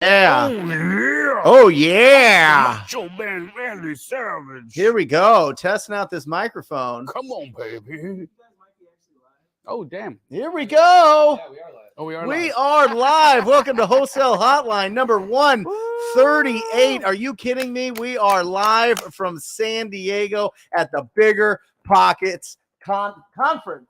Yeah. Oh, yeah. Oh, yeah. Macho Man Randy Savage. Here we go. Testing out this microphone. Come on, baby. Oh, damn. Here we go. Yeah, we are live. Oh, we are We live. are live. Welcome to Wholesale Hotline number 138. Are you kidding me? We are live from San Diego at the BiggerPockets conference.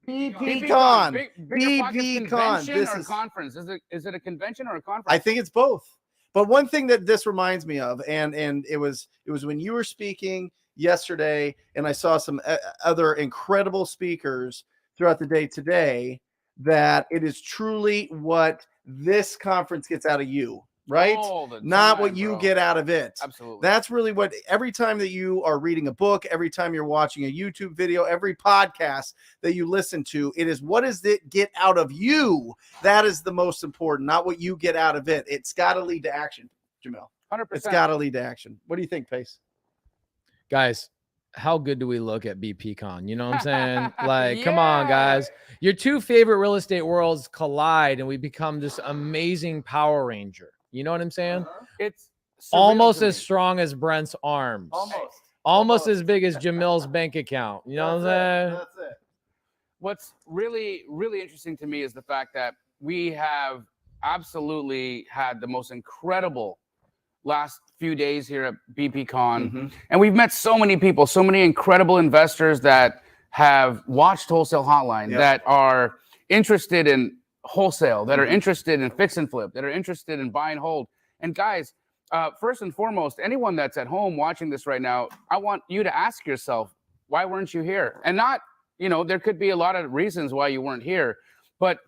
BPCon. BPCon. This is conference. Is it a convention or a conference? I think it's both. But one thing that this reminds me of, and it was when you were speaking yesterday, and I saw some other incredible speakers throughout the day today, that it is truly what this conference gets out of you, right? Not what you get out of it. Absolutely. That's really what, every time that you are reading a book, every time you're watching a YouTube video, every podcast that you listen to, it is what does it get out of you? That is the most important, not what you get out of it. It's got to lead to action, Jamel. 100%. It's got to lead to action. What do you think, Pace? Guys, how good do we look at BPCon? You know what I'm saying? Like, come on, guys. Your two favorite real estate worlds collide, and we become this amazing Power Ranger. You know what I'm saying? It's almost as strong as Brent's arms. Almost as big as Jamil's bank account. You know what I'm saying? That's it. What's really, really interesting to me is the fact that we have absolutely had the most incredible last few days here at BPCon. And we've met so many people, so many incredible investors that have watched Wholesale Hotline, that are interested in wholesale, that are interested in fix and flip, that are interested in buy and hold. And guys, first and foremost, anyone that's at home watching this right now, I want you to ask yourself, why weren't you here? And not, there could be a lot of reasons why you weren't here, but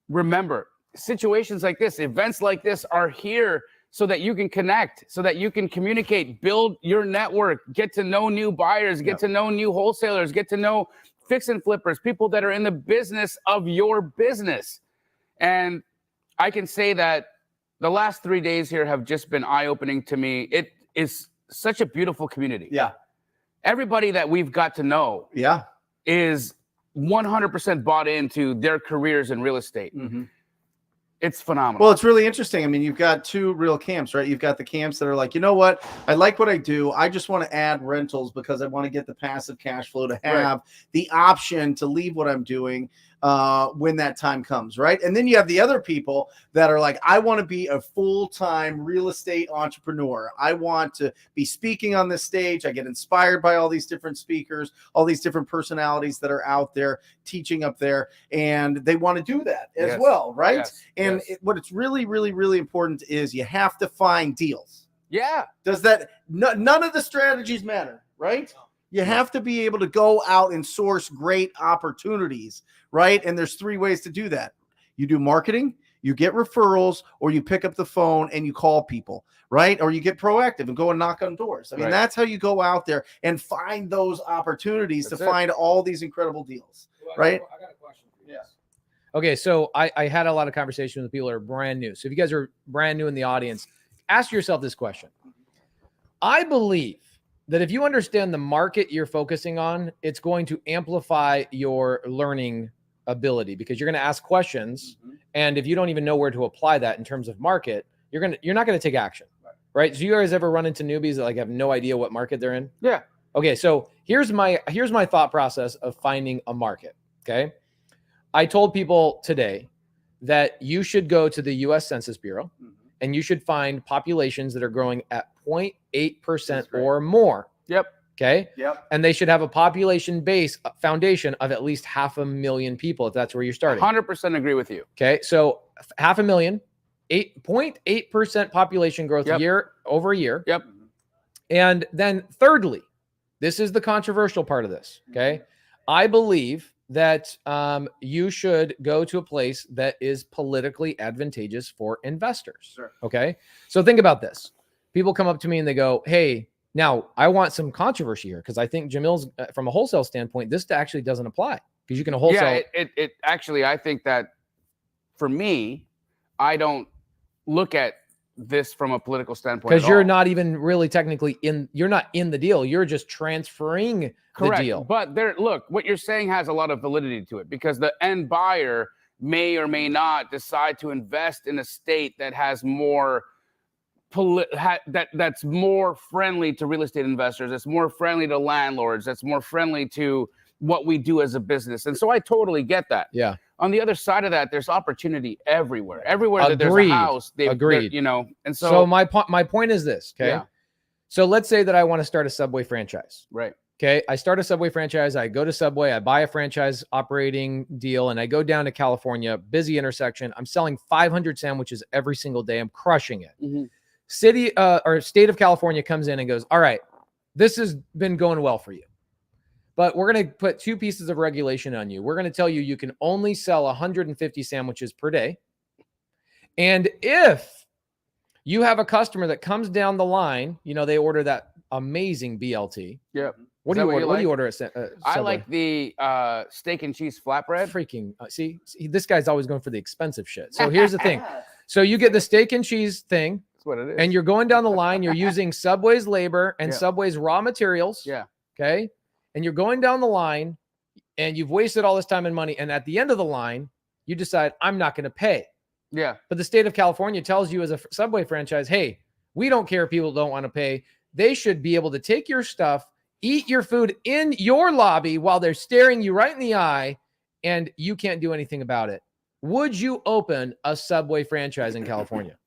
remember, situations like this, events like this are here so that you can connect, so that you can communicate, build your network, get to know new buyers, get to know new wholesalers, get to know fix and flippers, people that are in the business of your business. And I can say that the last 3 days here have just been eye-opening to me. It is such a beautiful community. Yeah. Everybody that we've got to know is 100% bought into their careers in real estate. It's phenomenal. Well, it's really interesting. I mean, you've got two real camps, right? You've got the camps that are like, you know what? I like what I do. I just want to add rentals because I want to get the passive cash flow to have the option to leave what I'm doing when that time comes, right? And then you have the other people that are like, I want to be a full-time real estate entrepreneur. I want to be speaking on this stage. I get inspired by all these different speakers, all these different personalities that are out there teaching up there, and they want to do that as well, right? And what it's really, really, really important is you have to find deals. Does that, none of the strategies matter, right? You have to be able to go out and source great opportunities, right? And there's three ways to do that. You do marketing, you get referrals, or you pick up the phone and you call people, right? Or you get proactive and go and knock on doors. I mean, that's how you go out there and find those opportunities to find all these incredible deals, right? I got a question for you. Okay, so I had a lot of conversation with people that are brand new. So if you guys are brand new in the audience, ask yourself this question. I believe that if you understand the market you're focusing on, it's going to amplify your learning ability because you're going to ask questions. And if you don't even know where to apply that in terms of market, you're not going to take action, right? So you guys ever run into newbies that like have no idea what market they're in? Yeah. Okay. So here's my thought process of finding a market. Okay. I told people today that you should go to the US Census Bureau and you should find populations that are growing at 0.8% or more. Okay. And they should have a population base foundation of at least 500,000 people if that's where you're starting. 100% agree with you. Okay. So 500,000, 8.8% population growth year over year. And then thirdly, this is the controversial part of this. Okay. I believe that you should go to a place that is politically advantageous for investors. Okay. So think about this. People come up to me and they go, hey, now I want some controversy here because I think Jamil's from a wholesale standpoint, this actually doesn't apply because you can wholesale. Yeah, it actually, I think that for me, I don't look at this from a political standpoint because you're not even really technically you're not in the deal. You're just transferring the deal. But look, what you're saying has a lot of validity to it because the end buyer may or may not decide to invest in a state that has more that's more friendly to real estate investors, that's more friendly to landlords, that's more friendly to what we do as a business. And so I totally get that. Yeah. On the other side of that, there's opportunity everywhere that there's a house. Agreed. You know, and so my point is this. Okay. Yeah. So let's say that I want to start a Subway franchise. Right. Okay. I start a Subway franchise. I go to Subway, I buy a franchise operating deal, and I go down to California, busy intersection. I'm selling 500 sandwiches every single day. I'm crushing it. Mm-hmm. State of California comes in and goes, all right, this has been going well for you, but we're going to put 2 pieces of regulation on you. We're going to tell you you can only sell 150 sandwiches per day. And if you have a customer that comes down the line, you know, they order that amazing BLT. Yep. What do you order? What do you order at Subway? I like the steak and cheese flatbread. Freaking see, this guy's always going for the expensive shit. So here's the thing. So you get the steak and cheese thing. What it is. And you're going down the line, you're using Subway's labor and Subway's raw materials. Yeah. Okay. And you're going down the line and you've wasted all this time and money. And at the end of the line, you decide, I'm not going to pay. Yeah. But the state of California tells you as a Subway franchise, hey, we don't care if people don't want to pay. They should be able to take your stuff, eat your food in your lobby while they're staring you right in the eye, and you can't do anything about it. Would you open a Subway franchise in California?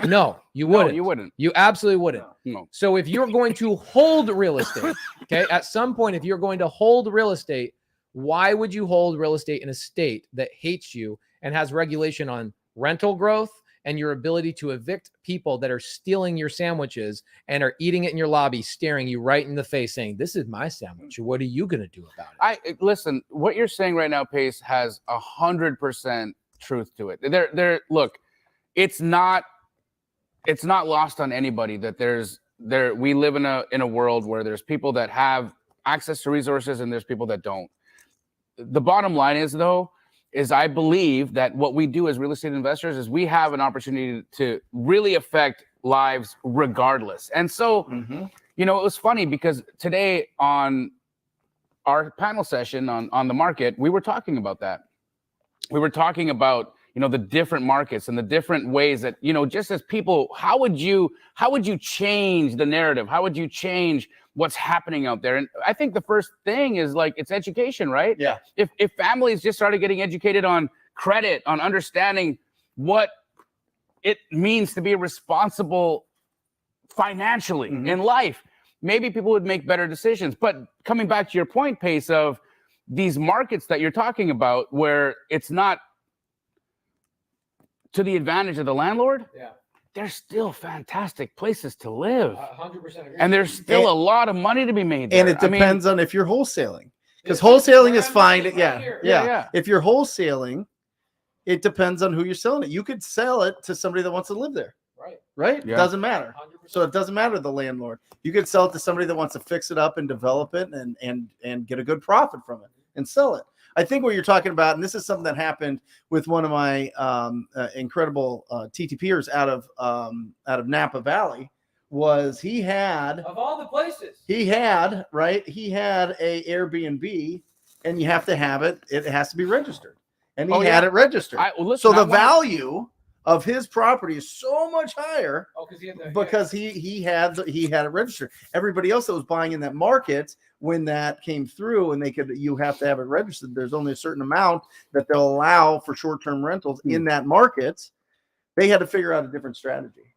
No, you wouldn't. No, you wouldn't. You absolutely wouldn't. No. So if you're going to hold real estate, okay, at some point, if you're going to hold real estate, why would you hold real estate in a state that hates you and has regulation on rental growth and your ability to evict people that are stealing your sandwiches and are eating it in your lobby, staring you right in the face, saying, this is my sandwich. What are you going to do about it? Listen, what you're saying right now, Pace, has 100% truth to it. Look, it's not lost on anybody that we live in a world where there's people that have access to resources and there's people that don't. The bottom line is, though, is I believe that what we do as real estate investors is we have an opportunity to really affect lives regardless. And so, you know, it was funny because today on our panel session on the market, we were talking about that. We were talking about, you know, the different markets and the different ways that, you know, just as people, how would you change the narrative? How would you change what's happening out there? And I think the first thing is like, it's education, right? Yeah. If families just started getting educated on credit, on understanding what it means to be responsible financially in life, maybe people would make better decisions. But coming back to your point, Pace, of these markets that you're talking about, where it's not to the advantage of the landlord, they're still fantastic places to live. 100% agree. And there's still a lot of money to be made there. And it depends on if you're wholesaling. Because wholesaling is fine. Yeah. If you're wholesaling, it depends on who you're selling it. You could sell it to somebody that wants to live there. Right? Yeah. It doesn't matter. 100%. So it doesn't matter the landlord. You could sell it to somebody that wants to fix it up and develop it and get a good profit from it and sell it. I think what you're talking about, and this is something that happened with one of my incredible TTPers out of Napa Valley, was he had, Of all the places. he had a Airbnb, and you have to have it. It has to be registered, and he had it registered. So the value of his property is so much higher because he had it registered. Everybody else that was buying in that market, when that came through and you have to have it registered, there's only a certain amount that they'll allow for short-term rentals in that market. They had to figure out a different strategy.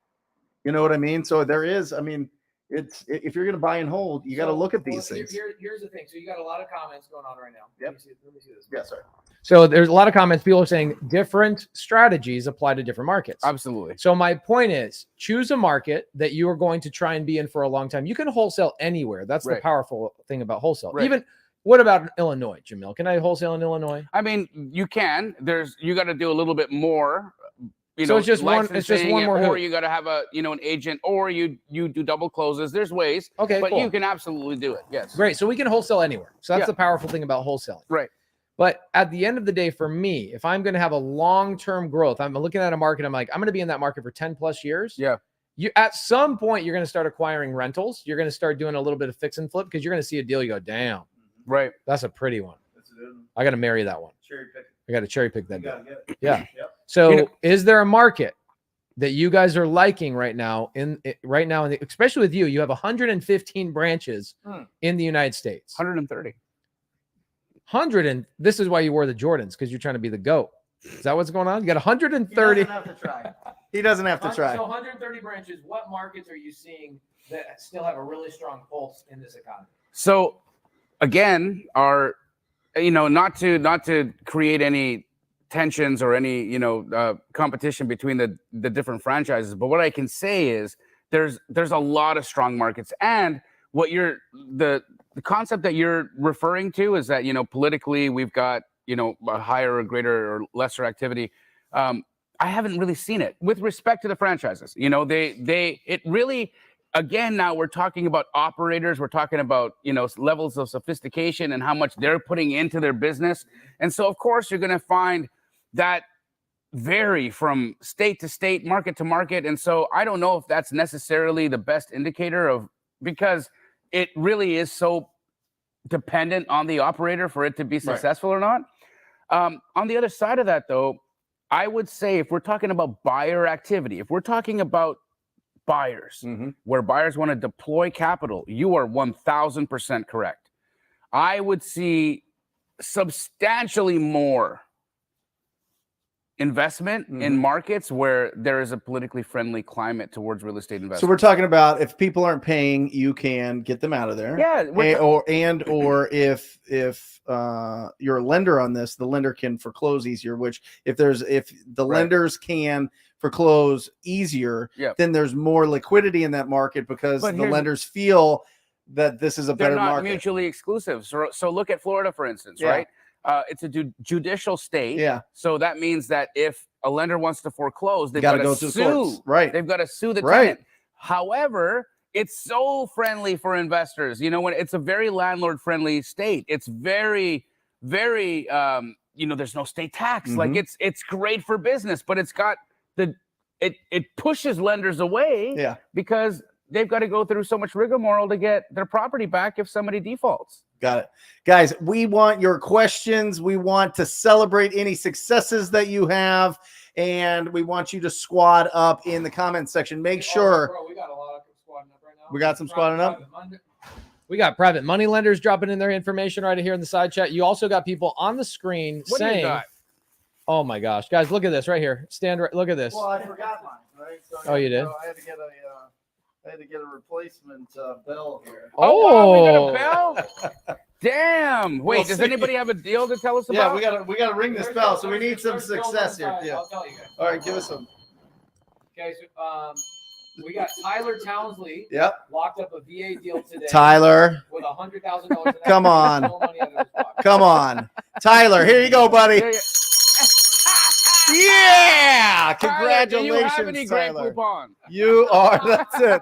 You know what I mean? So there is, I mean, it's, if you're going to buy and hold, you got to look at these things. Here's the thing. So you got a lot of comments going on right now. Yep. Let me see this. Yeah, sorry. So there's a lot of comments. People are saying different strategies apply to different markets. Absolutely. So my point is, choose a market that you are going to try and be in for a long time. You can wholesale anywhere. That's the powerful thing about wholesale. Even, what about Illinois, Jamil? Can I wholesale in Illinois? I mean, you can. You got to do a little bit more. So it's just one. It's just one more. Or you got to have an agent, or you do double closes. There's ways. Okay, but cool. You can absolutely do it. Yes. Great. So we can wholesale anywhere. So that's the powerful thing about wholesaling. Right. But at the end of the day, for me, if I'm going to have a long-term growth, I'm looking at a market. I'm like, I'm going to be in that market for 10 plus years. Yeah. You at some point, you're going to start acquiring rentals. You're going to start doing a little bit of fix and flip because you're going to see a deal. You go, damn. Right. That's a pretty one. I got to marry that one. Cherry pick. I got to cherry pick that. Yeah. Yep. So is there a market that you guys are liking right now especially with you have 115 branches in the United States. 130. And this is why you wore the Jordans, because you're trying to be the GOAT. Is that what's going on? You got 130. He doesn't have to try. He doesn't have to try. So 130 branches. What markets are you seeing that still have a really strong pulse in this economy? So again, not to create any tensions or any competition between the different franchises, but what I can say is there's a lot of strong markets, and what the concept that you're referring to is that politically we've got a higher or greater or lesser activity. I haven't really seen it with respect to the franchises. It really, again, now we're talking about operators, we're talking about levels of sophistication and how much they're putting into their business, and so of course you're going to find that vary from state to state, market to market. And so I don't know if that's necessarily the best indicator because it really is so dependent on the operator for it to be successful or not. On the other side of that, though, I would say if we're talking about buyer activity, if we're talking about buyers, where buyers want to deploy capital, you are 1000% correct. I would see substantially more investment in markets where there is a politically friendly climate towards real estate investment. So we're talking about if people aren't paying, you can get them out of there. Yeah. Or if you're a lender on this, the lender can foreclose easier. Which if the lenders can foreclose easier, then there's more liquidity in that market because the lenders feel that this is a better market. They're not mutually exclusive. So look at Florida, for instance, right? It's a judicial state. Yeah. So that means that if a lender wants to foreclose, they've got to sue. Right. They've got to sue the tenant. However, it's so friendly for investors. When it's a very landlord-friendly state, it's very, very, there's no state tax. Like it's great for business, but it's got it pushes lenders away. Yeah. Because they've got to go through so much rigmarole to get their property back if somebody defaults. Got it. Guys, we want your questions. We want to celebrate any successes that you have, and we want you to squad up in the comment section. Make sure. Bro, we got a lot of squadding up right now. We got some squadding up. We got private money lenders dropping in their information right here in the side chat. You also got people on the screen saying, "Oh my gosh, guys, look at this right here. Look at this." Well, I forgot mine, right? So you did? I had to get a replacement bell here. Oh, wow, we got a bell? Damn. Wait, does anybody have a deal to tell us about? Yeah, we gotta ring this bell, so we need some success here. Yeah. I'll tell you guys. All right, give us some. Okay, so we got Tyler Townsley. Yep. Locked up a VA deal today. Tyler. With $100,000. Come on. Come on. Tyler, here you go, buddy. Yeah! Congratulations, Tyler, do you have any great Tyler. coupon? You are. That's it.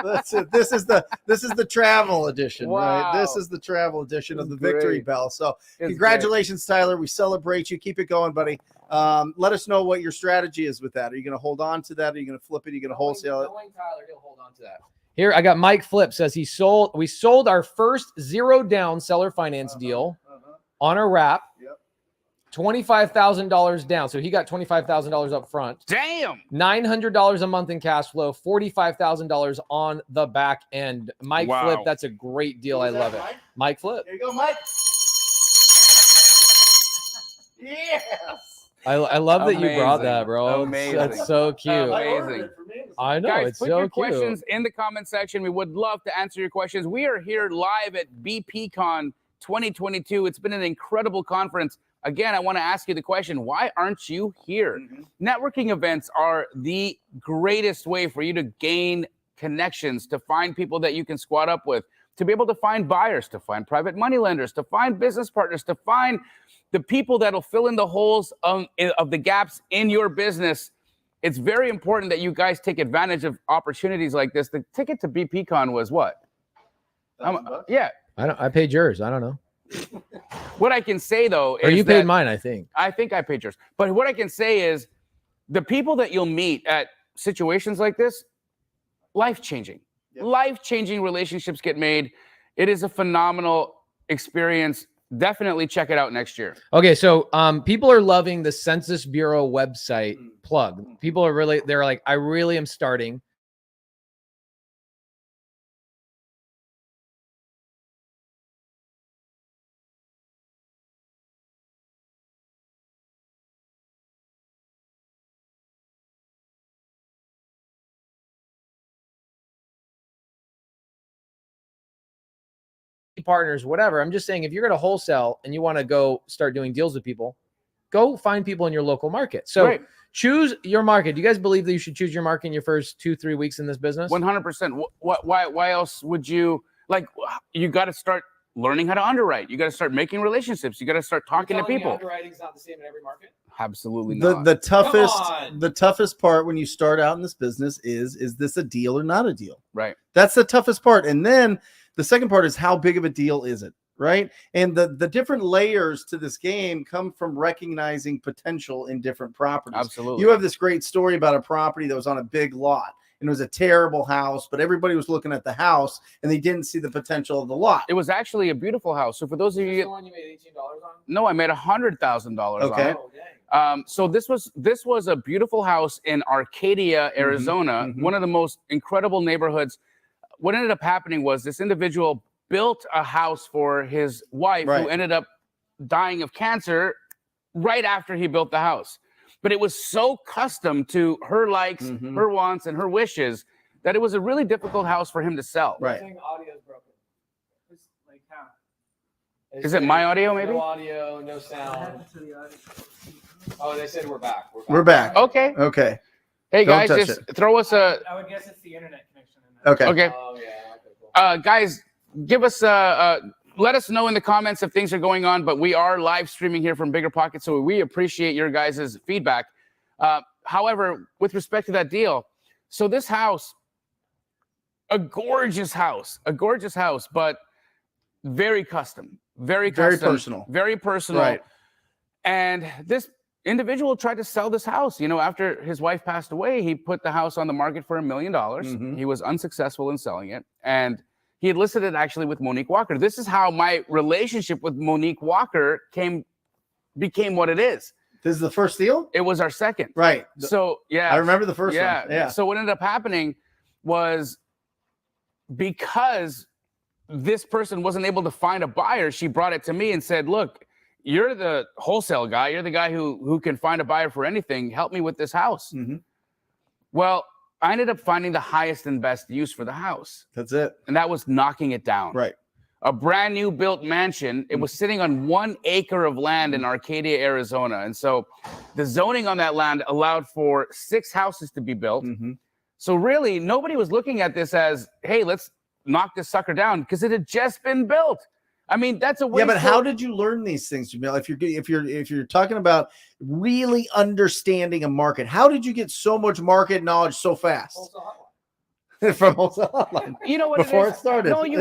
That's it. This is the travel edition, Wow. right? This is the travel edition of the Victory Bell. So, congratulations, Tyler. We celebrate you. Keep it going, buddy. Let us know what your strategy is with that. Are you going to hold on to that? Are you going to flip it? Are you going to wholesale it? Knowing Tyler, he'll hold on to that. Here, I got Mike Flip says we sold our first 0 down seller finance deal on a wrap. Yep. $25,000 down. So he got $25,000 up front. Damn. $900 a month in cash flow, $45,000 on the back end. Mike Flip, that's a great deal. I love it. Mike Flip. There you go, Mike. Yes. I love that you brought that, bro. Amazing. That's so cute. Amazing. I know. Guys, it's put so your cute. questions in the comment section. We would love to answer your questions. We are here live at BPCon 2022. It's been an incredible conference. Again, I want to ask you the question, why aren't you here? Networking events are the greatest way for you to gain connections, to find people that you can squad up with, to be able to find buyers, to find private money lenders, to find business partners, to find the people that'll fill in the holes of the gaps in your business. It's very important that you guys take advantage of opportunities like this. The ticket to BPCon was what? Yeah. I paid yours. I don't know. What I can say, though, is or you paid mine, I think. I think I paid yours. But what I can say is the people that you'll meet at situations like this, life-changing. Yep. Life-changing relationships get made. It is a phenomenal experience. definitely check it out next year. Okay, so people are loving the Census Bureau website plug. People are really, they're like, I really am starting. Partners, whatever. I'm just saying, if you're going to wholesale and you want to go start doing deals with people, go find people in your local market. So choose your market. Do you guys believe that you should choose your market in your first 2-3 weeks in this business? 100%. Why else would you, like, you got to start learning how to underwrite. You got to start making relationships. You got to start talking to people. Underwriting's not the same in every market? Absolutely not. The toughest part when you start out in this business is this a deal or not a deal? Right. That's the toughest part. And then the second part is, how big of a deal is it? Right. And the different layers to this game come from recognizing potential in different properties. Absolutely. You have this great story about a property that was on a big lot, and it was a terrible house, but everybody was looking at the house and they didn't see the potential of the lot. It was actually a beautiful house. So for those of you, one you made $18 on? No, I made $100,000 Okay. on it. So this was a beautiful house in Arcadia, Arizona, one of the most incredible neighborhoods. What ended up happening was this individual built a house for his wife, who ended up dying of cancer right after he built the house. But it was so custom to her likes, her wants, and her wishes that it was a really difficult house for him to sell. Right. Audio is broken. It's like how? Is it my audio, maybe? No audio, no sound. Oh, they said we're back. We're back. Okay. Okay. Hey, Don't guys, touch just it. throw us a... I would guess it's the internet connection. Okay. Okay. Oh, yeah. Okay, cool. Guys, give us let us know in the comments if things are going on, but we are live streaming here from BiggerPockets, so we appreciate your guys' feedback. However, with respect to that deal, so this house, a gorgeous house, but very custom, very personal. Right. And this individual tried to sell this house. You know, after his wife passed away, he put the house on the market for $1 million. He was unsuccessful in selling it, and he had listed it actually with Monique Walker. This is how my relationship with Monique Walker became what it is. This is the first deal? It was our second. Right. So, yeah. I remember the first one. Yeah. So what ended up happening was, because this person wasn't able to find a buyer, she brought it to me and said, look, you're the wholesale guy. You're the guy who can find a buyer for anything. Help me with this house. Well, I ended up finding the highest and best use for the house. That's it. And that was knocking it down. Right. A brand new built mansion. It was sitting on 1 acre of land in Arcadia, Arizona. And so the zoning on that land allowed for 6 houses to be built. So really, nobody was looking at this as, hey, let's knock this sucker down, because it had just been built. I mean, that's a waste. Yeah, but how did you learn these things, Jamil? If you're talking about really understanding a market, how did you get so much market knowledge so fast? From Wholesale Hotline. You know what? Before it started. No, you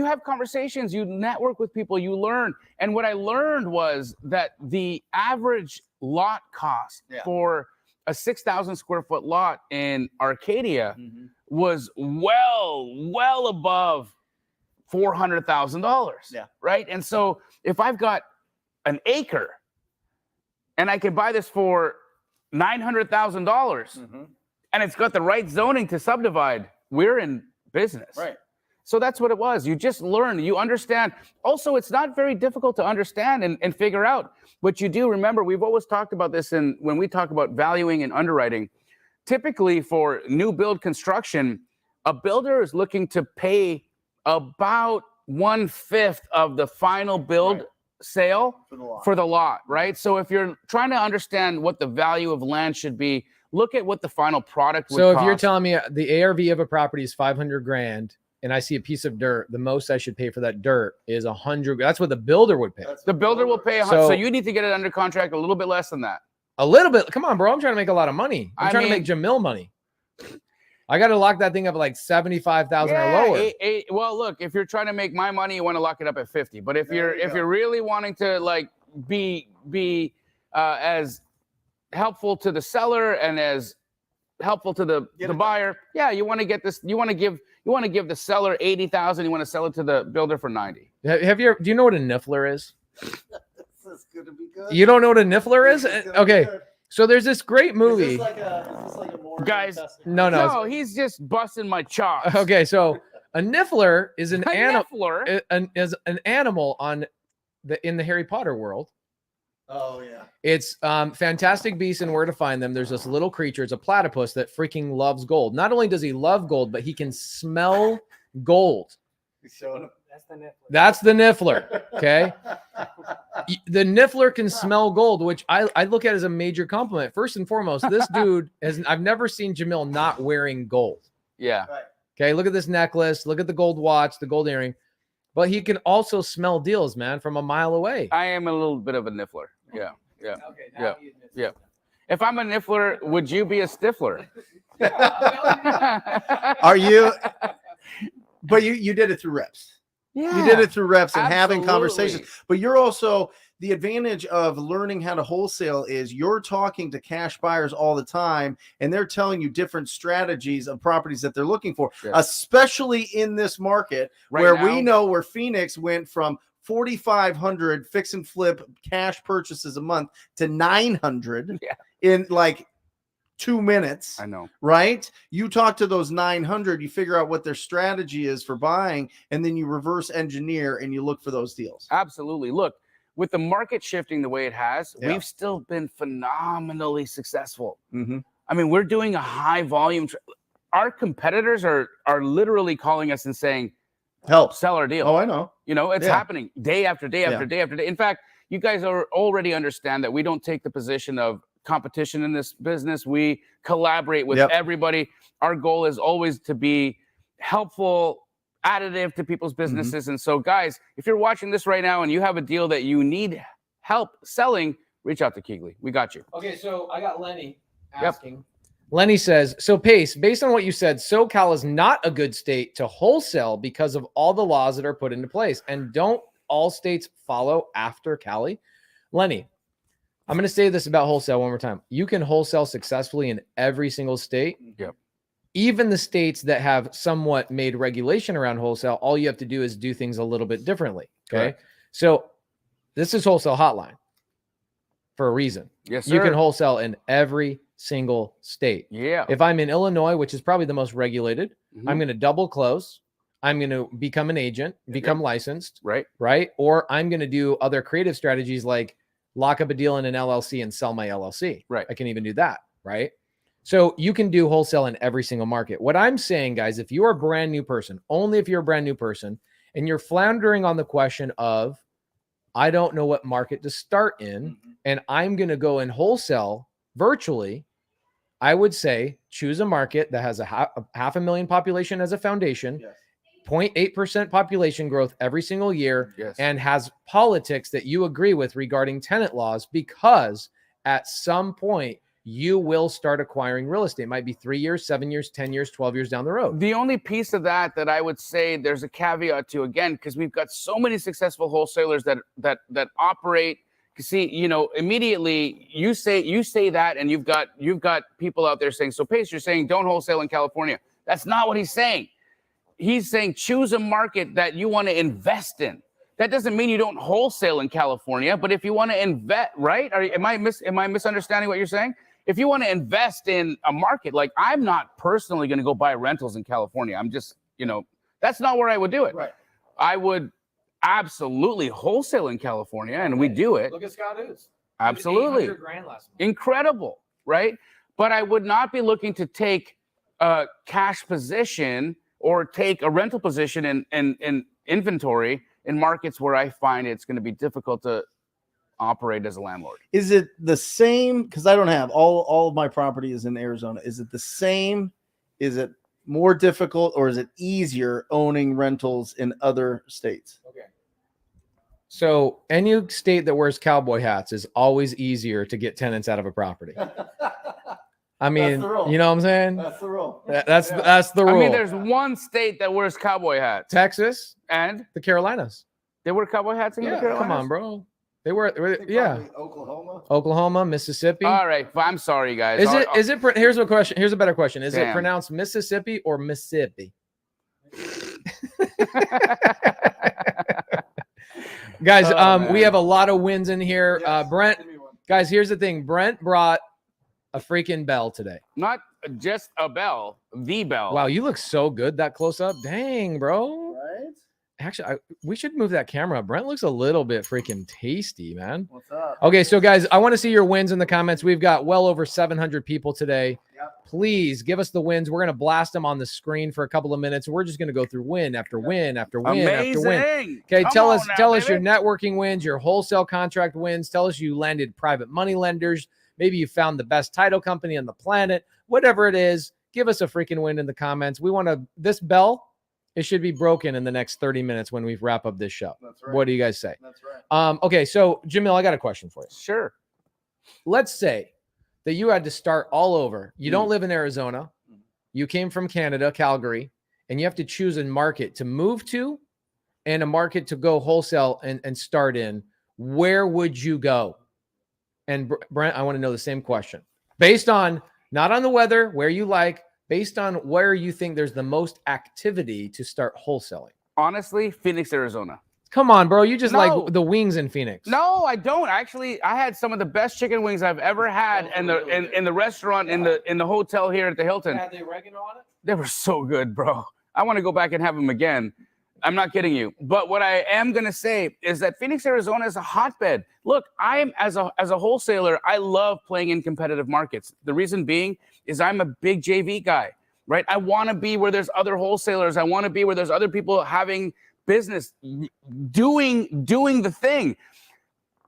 have conversations, you network with people, you learn. And what I learned was that the average lot cost for a 6,000 square foot lot in Arcadia was well above $400,000. Yeah. Right. And so if I've got an acre and I can buy this for $900,000 and it's got the right zoning to subdivide, we're in business. Right. So that's what it was. You just learn, you understand. Also, it's not very difficult to understand and figure out what you do. Remember, we've always talked about this when we talk about valuing and underwriting. Typically for new build construction, a builder is looking to pay about 1/5 of the final build sale for the lot, right? So if you're trying to understand what the value of land should be, look at what the final product would cost. So if you're telling me the ARV of a property is 500 grand and I see a piece of dirt, the most I should pay for that dirt is 100. That's what the builder would pay. The builder will pay 100. So you need to get it under contract a little bit less than that. A little bit. Come on, bro. I'm trying to make a lot of money. I'm trying to make Jamil money. I got to lock that thing up at like 75,000 or lower. Well, look, if you're trying to make my money, you want to lock it up at 50. But if you're really wanting to like be as helpful to the seller and as helpful to the buyer, you want to get this. You want to give the seller 80,000. You want to sell it to the builder for 90. Do you know what a niffler is? This is gonna be good. You don't know what a niffler is? This gonna be Okay. good. So there's this great Is movie. this like a more Guys, No. No, he's just busting my chops. Okay, so a niffler is an A animal. niffler? Is an animal in the Harry Potter world. Oh yeah. It's Fantastic Beasts and Where to Find Them. There's this little creature. It's a platypus that freaking loves gold. Not only does he love gold, but he can smell gold. He's showing him. That's the niffler. Okay. The niffler can smell gold, which I look at as a major compliment. First and foremost, this dude I've never seen Jamil not wearing gold. Yeah. Right. Okay. Look at this necklace. Look at the gold watch, the gold earring. But he can also smell deals, man, from a mile away. I am a little bit of a niffler. Yeah. Yeah. Okay, Yeah, now he admits yeah. it. If I'm a niffler, would you be a stiffler? Are you? But you did it through reps. Yeah. You did it through reps and having Absolutely. conversations. But you're also the advantage of learning how to wholesale is you're talking to cash buyers all the time, and they're telling you different strategies of properties that they're looking for, Yeah. especially in this market Right where now- we know where Phoenix went from 4,500 fix and flip cash purchases a month to 900 Yeah. in like 2 minutes. I know. Right? You talk to those 900, you figure out what their strategy is for buying, and then you reverse engineer and you look for those deals. Absolutely. Look, with the market shifting the way it has, Yeah. we've still been phenomenally successful. Mm-hmm. I mean, we're doing a high volume. Our competitors are literally calling us and saying, Help. sell our deal. Oh, I know. You know, it's Yeah. happening day after day after Yeah. day after day. In fact, you guys already understand that we don't take the position of competition in this business. We collaborate with Yep. everybody. Our goal is always to be helpful, additive to people's Mm-hmm. businesses. And so, guys, if you're watching this right now and you have a deal that you need help selling, reach out to Keegley. We got you. Okay, so I got Lenny Yep. asking. Lenny says, so Pace, based on what you said, SoCal is not a good state to wholesale because of all the laws that are put into place. And don't all states follow after Cali? Lenny, I'm going to say this about wholesale one more time. You can wholesale successfully in every single state. Yep. Even the states that have somewhat made regulation around wholesale, all you have to do is do things a little bit differently. Okay. Correct. So this is Wholesale Hotline for a reason. Yes, sir. You can wholesale in every single state. Yeah. If I'm in Illinois, which is probably the most regulated, Mhm. I'm going to double close. I'm going to become an agent, become licensed, Right. right? Or I'm going to do other creative strategies like lock up a deal in an LLC and sell my LLC. Right. I can even do that, right? So you can do wholesale in every single market. What I'm saying, guys, if you're a brand new person, only if you're a brand new person, and you're floundering on the question of, I don't know what market to start in, and I'm going to go and wholesale virtually, I would say choose a market that has a half a million population as a foundation, Yes. 0.8% population growth every single year, Yes. and has politics that you agree with regarding tenant laws, because at some point you will start acquiring real estate. It might be 3 years, 7 years, 10 years, 12 years down the road. The only piece of that I would say there's a caveat to, again, because we've got so many successful wholesalers that operate. See, you know, immediately you say that, and you've got people out there saying, so Pace, you're saying don't wholesale in California. That's not what he's saying. He's saying choose a market that you want to invest in. That doesn't mean you don't wholesale in California, but if you want to invest, right? Am I misunderstanding what you're saying? If you want to invest in a market, like I'm not personally going to go buy rentals in California. I'm just, you know, that's not where I would do it. Right. I would absolutely wholesale in California, and we do it. Look at Scott Ooze. Absolutely. $800,000 last month. Incredible, right? But I would not be looking to take a cash position or take a rental position in inventory in markets where I find it's going to be difficult to operate as a landlord. Is it the same? Because I don't have all of my property is in Arizona. Is it the same? Is it more difficult, or is it easier owning rentals in other states? Okay. So any state that wears cowboy hats is always easier to get tenants out of a property. I mean, the rule. you know what I'm saying? That's the rule. That's the I rule. mean, there's one state that wears cowboy hats, Texas, and the Carolinas. they wear cowboy hats in the Yeah, Carolinas. come on, bro. They were, I think yeah. probably Oklahoma. Oklahoma, Mississippi. All right, I'm sorry, guys. Is it? Here's a question. Here's a better question. Is it Damn. pronounced Mississippi or Mississippi? Guys, Oh, we have a lot of wins in here. Yes. Brent, Give me one. guys, here's the thing. Brent brought a freaking bell today. Not just a bell, the bell. Wow, you look so good that close up. Dang, bro. Right? Actually, we should move that camera up. Brent looks a little bit freaking tasty, man. What's up? Okay, so guys, I want to see your wins in the comments. We've got well over 700 people today. Yep. Please give us the wins. We're going to blast them on the screen for a couple of minutes. We're just going to go through win after win after win after win. Amazing. Okay, Come tell on us now, your baby. networking wins, your wholesale contract wins. Tell us you landed private money lenders. Maybe you found the best title company on the planet. Whatever it is, give us a freaking win in the comments. We want to this bell. It should be broken in the next 30 minutes when we wrap up this show. That's right. What do you guys say? That's right. Okay, so Jamil, I got a question for you. Sure. Let's say that you had to start all over. You don't live in Arizona. You came from Canada, Calgary, and you have to choose a market to move to and a market to go wholesale and start in. Where would you go? And Brent, I want to know the same question. Based on, not on the weather, where you like, based on where you think there's the most activity to start wholesaling. Honestly, Phoenix, Arizona. Come on, bro. You just No. like the wings in Phoenix. No, I don't. Actually, I had some of the best chicken wings I've ever had in the restaurant in the hotel here at the Hilton. Had the oregano on it? They were so good, bro. I want to go back and have them again. I'm not kidding you. But what I am going to say is that Phoenix, Arizona is a hotbed. Look, as a wholesaler, I love playing in competitive markets. The reason being is I'm a big JV guy, right? I want to be where there's other wholesalers. I want to be where there's other people having business, doing the thing.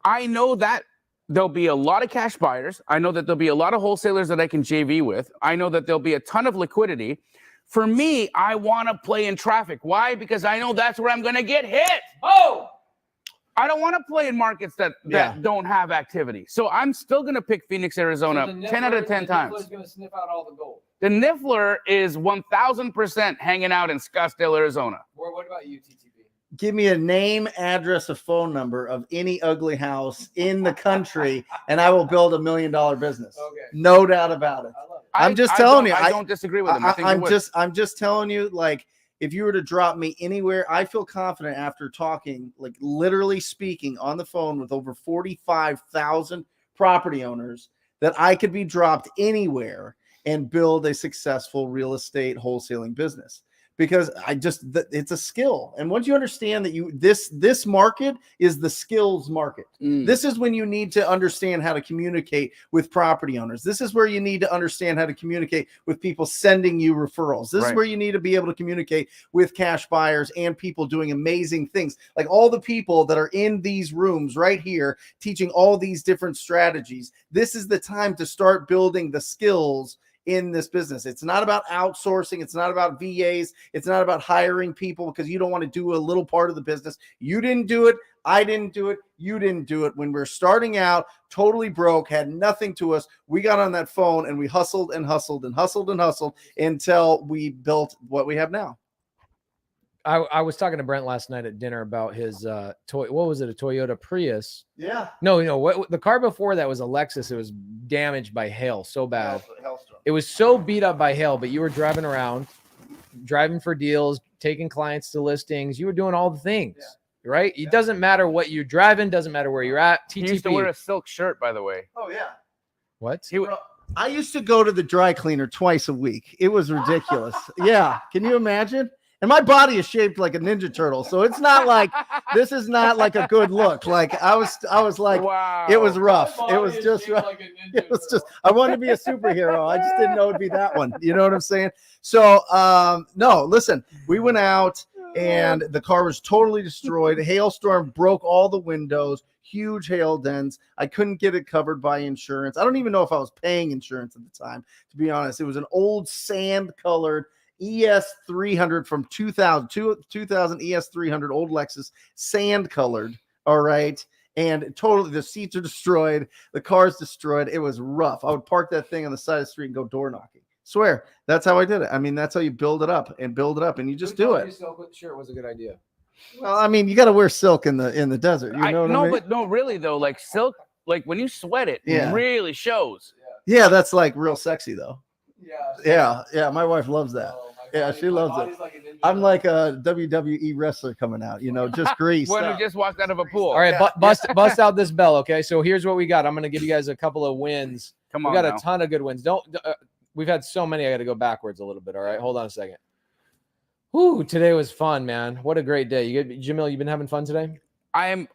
I know that there'll be a lot of cash buyers. I know that there'll be a lot of wholesalers that I can JV with. I know that there'll be a ton of liquidity. For me, I want to play in traffic. Why? Because I know that's where I'm going to get hit. Oh, I don't want to play in markets that don't have activity. So I'm still going to pick Phoenix, Arizona, So 10 out of 10 times. The Niffler's going to sniff out all the gold. The Niffler is 1,000% hanging out in Scottsdale, Arizona. Or what about you, TTP? Give me a name, address, a phone number of any ugly house in the country, and I will build $1 million business. Okay. No doubt about it. I love it. I'm just telling you. I don't disagree with him. I think I'm just telling you, like, if you were to drop me anywhere, I feel confident after talking, like literally speaking on the phone with over 45,000 property owners, that I could be dropped anywhere and build a successful real estate wholesaling business. Because it's a skill. And once you understand that this market is the skills market. This is when you need to understand how to communicate with property owners. This is where you need to understand how to communicate with people sending you referrals. This is where you need to be able to communicate with cash buyers and people doing amazing things. Like all the people that are in these rooms right here, teaching all these different strategies. This is the time to start building the skills in this business. It's not about outsourcing. It's not about VAs. It's not about hiring people because you don't want to do a little part of the business. You didn't do it. I didn't do it. You didn't do it. When we're starting out, totally broke, had nothing to us, we got on that phone and we hustled and hustled and hustled and hustled until we built what we have now. I was talking to Brent last night at dinner about his what was it, a Toyota Prius? Yeah. No, what the car before that was a Lexus. It was damaged by hail so bad. It was so beat up by hail, but you were driving around, driving for deals, taking clients to listings. You were doing all the things, right? It doesn't matter what you're driving, doesn't matter where you're at. TTP. He used to wear a silk shirt, by the way. Oh, yeah. What? I used to go to the dry cleaner twice a week. It was ridiculous. Yeah. Can you imagine? And my body is shaped like a Ninja Turtle. So it's not like, this is not like a good look. Like I was like, wow. It was rough. It was just rough. It was just, I wanted to be a superhero. I just didn't know it'd be that one. You know what I'm saying? So, no, listen, we went out and the car was totally destroyed. A hailstorm broke all the windows, huge hail dents. I couldn't get it covered by insurance. I don't even know if I was paying insurance at the time, to be honest. It was an old sand colored ES300 from 2000 ES300, old Lexus, sand colored. All right. And totally the seats are destroyed. The car's destroyed. It was rough. I would park that thing on the side of the street and go door knocking. Swear. That's how I did it. I mean, that's how you build it up and you just do it. Sure, was a good idea. Well, I mean, you got to wear silk in the desert. You know what I mean? But no, really though, like silk, like when you sweat it, it really shows. Yeah, that's like real sexy though. Yeah. Yeah. My wife loves that. Oh, my Yeah, she loves it. I'm like a WWE wrestler coming out, just grease. One who just walked out of a pool. All right, bust out this bell, okay? So here's what we got. I'm going to give you guys a couple of wins. Come on, we got now. a ton of good wins. We've had so many. I got to go backwards a little bit. All right, hold on a second. Whoo, today was fun, man. What a great day. Jamil, you been having fun today? I am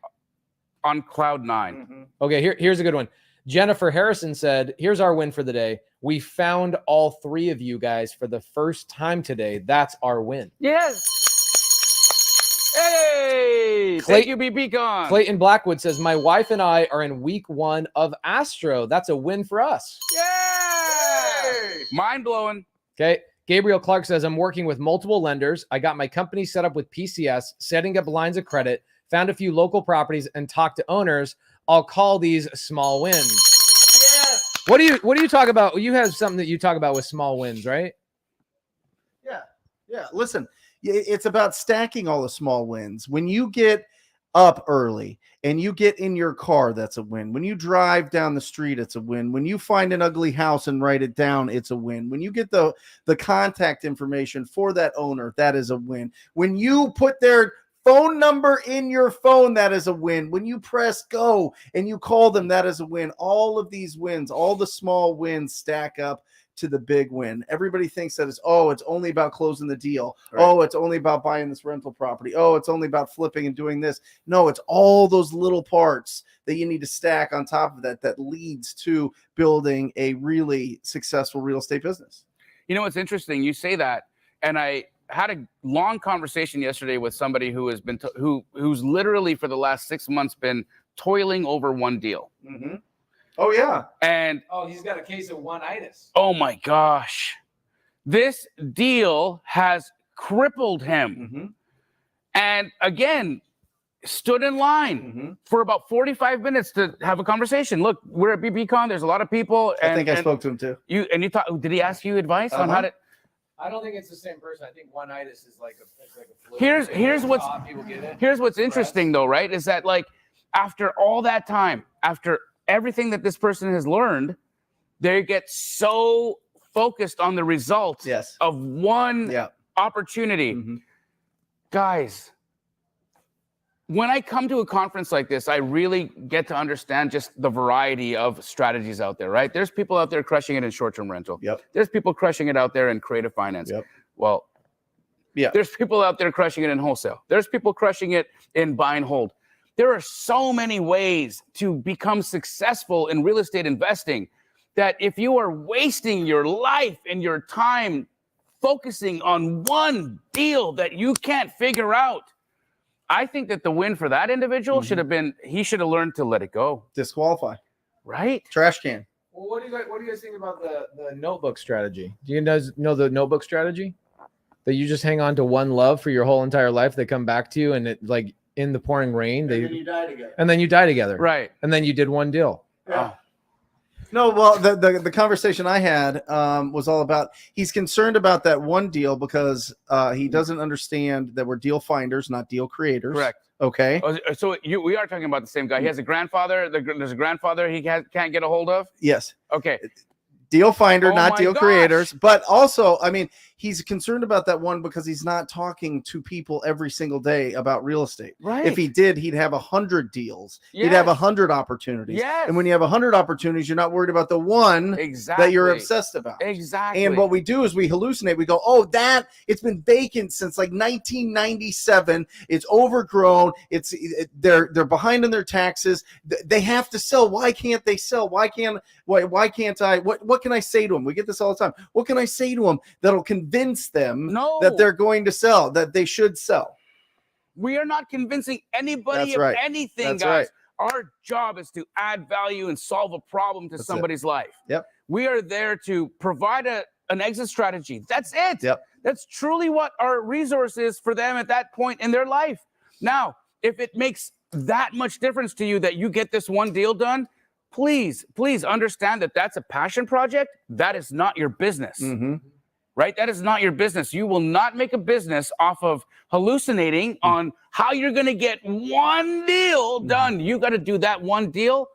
on cloud 9. Mm-hmm. Okay, here's a good one. Jennifer Harrison said, here's our win for the day. We found all 3 of you guys for the first time today. That's our win. Yes. Hey, thank you, BPCon. Clayton Blackwood says, my wife and I are in week 1 of Astro. That's a win for us. Yay! Mind blowing. Okay. Gabriel Clark says, I'm working with multiple lenders. I got my company set up with PCS, setting up lines of credit, found a few local properties, and talked to owners. I'll call these small wins. Yes. What do you talk about? You have something that you talk about with small wins, right? Yeah. Listen, it's about stacking all the small wins. When you get up early and you get in your car, that's a win. When you drive down the street, it's a win. When you find an ugly house and write it down, it's a win. When you get the contact information for that owner, that is a win. When you put their phone number in your phone, that is a win. When you press go and you call them, that is a win. All of these wins, all the small wins stack up to the big win. Everybody thinks that it's only about closing the deal. Right. Oh, it's only about buying this rental property. Oh, it's only about flipping and doing this. No, it's all those little parts that you need to stack on top of that leads to building a really successful real estate business. You know, it's interesting. You say that, and I had a long conversation yesterday with somebody who has been who's literally for the last 6 months been toiling over one deal. Mm-hmm. Oh yeah, and he's got a case of one-itis. Oh my gosh, this deal has crippled him. Mm-hmm. And again, stood in line for about 45 minutes to have a conversation. Look, we're at BPCon. There's a lot of people. I think I spoke to him too. You thought? Did he ask you advice on how to? I don't think it's the same person. I think one-itis is like a flu. Here's what's interesting though, right? Is that like after all that time, after everything that this person has learned, they get so focused on the results of one opportunity. Mm-hmm. Guys, when I come to a conference like this, I really get to understand just the variety of strategies out there, right? There's people out there crushing it in short-term rental. Yep. There's people crushing it out there in creative finance. Yep. Well, there's people out there crushing it in wholesale. There's people crushing it in buy and hold. There are so many ways to become successful in real estate investing that if you are wasting your life and your time focusing on one deal that you can't figure out, I think that the win for that individual should have been, he should have learned to let it go. Disqualify. Right? Trash can. Well, what do you guys think about the notebook strategy? Do you guys know the notebook strategy? That you just hang on to one love for your whole entire life. They come back to you and it like in the pouring rain. And then you die together. And then you die together. Right. And then you did one deal. Yeah. No, well, the conversation I had was all about, he's concerned about that one deal because he doesn't understand that we're deal finders, not deal creators. Correct. Okay. So we are talking about the same guy. He has a grandfather. There's a grandfather he can't get a hold of. Yes. Okay. Deal finder, not deal creators. But also, I mean, he's concerned about that one because he's not talking to people every single day about real estate. Right. If he did, he'd have 100 deals. Yes. He'd have 100 opportunities. Yes. And when you have 100 opportunities, you're not worried about the one that you're obsessed about. Exactly. And what we do is we hallucinate. We go, oh, it's been vacant since like 1997. It's overgrown. They're behind on their taxes. They have to sell. Why can't they sell? Why can't I? What can I say to them? We get this all the time. What can I say to them that'll convince them that they're going to sell, that they should sell? We are not convincing anybody of anything, guys. Our job is to add value and solve a problem to somebody's life. Yep. We are there to provide an exit strategy. That's it. Yep. That's truly what our resource is for them at that point in their life. Now, if it makes that much difference to you that you get this one deal done, please understand that that's a passion project. That is not your business, right? That is not your business. You will not make a business off of hallucinating on how you're going to get one deal done. You got to do that one deal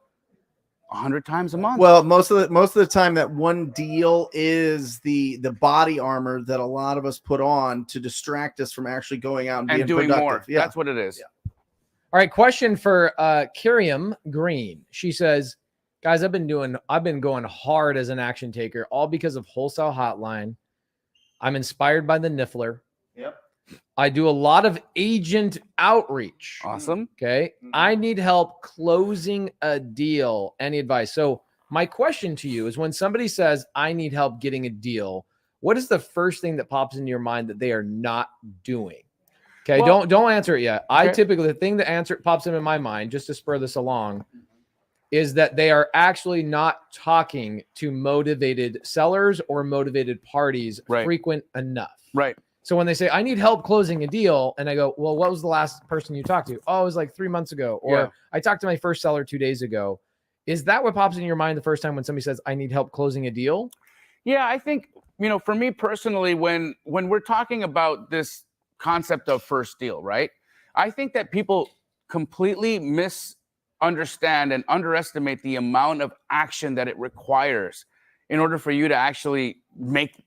100 times a month. Well, most of the time, that one deal is the body armor that a lot of us put on to distract us from actually going out and being doing productive. more. Yeah. That's what it is. Yeah. All right, question for Kiriam Green. She says, guys, I've been going hard as an action taker, all because of Wholesale Hotline. I'm inspired by the Niffler. Yep. I do a lot of agent outreach. Awesome. Okay. I need help closing a deal. Any advice? So my question to you is, when somebody says, I need help getting a deal, what is the first thing that pops into your mind that they are not doing? Okay. Well, don't answer it yet. okay. I typically, the thing that pops into my mind, just to spur this along, is that they are actually not talking to motivated sellers or motivated parties frequent enough. Right. So when they say, I need help closing a deal, and I go, well, what was the last person you talked to? Oh, it was like 3 months ago. Or I talked to my first seller 2 days ago. Is that what pops in your mind the first time when somebody says, I need help closing a deal? Yeah, I think, for me personally, when we're talking about this concept of first deal, right? I think that people completely misunderstand and underestimate the amount of action that it requires in order for you to actually make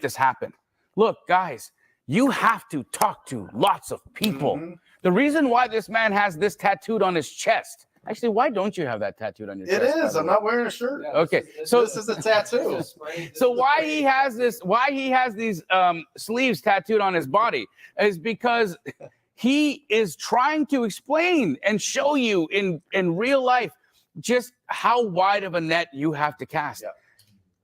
this happen. Look, guys, you have to talk to lots of people. The reason why this man has this tattooed on his chest. Actually, why don't you have that tattooed on your chest? It is. I'm not wearing a shirt. Yeah, Okay, So this is a tattoo. So why he has these sleeves tattooed on his body is because he is trying to explain and show you in real life just how wide of a net you have to cast. Yeah.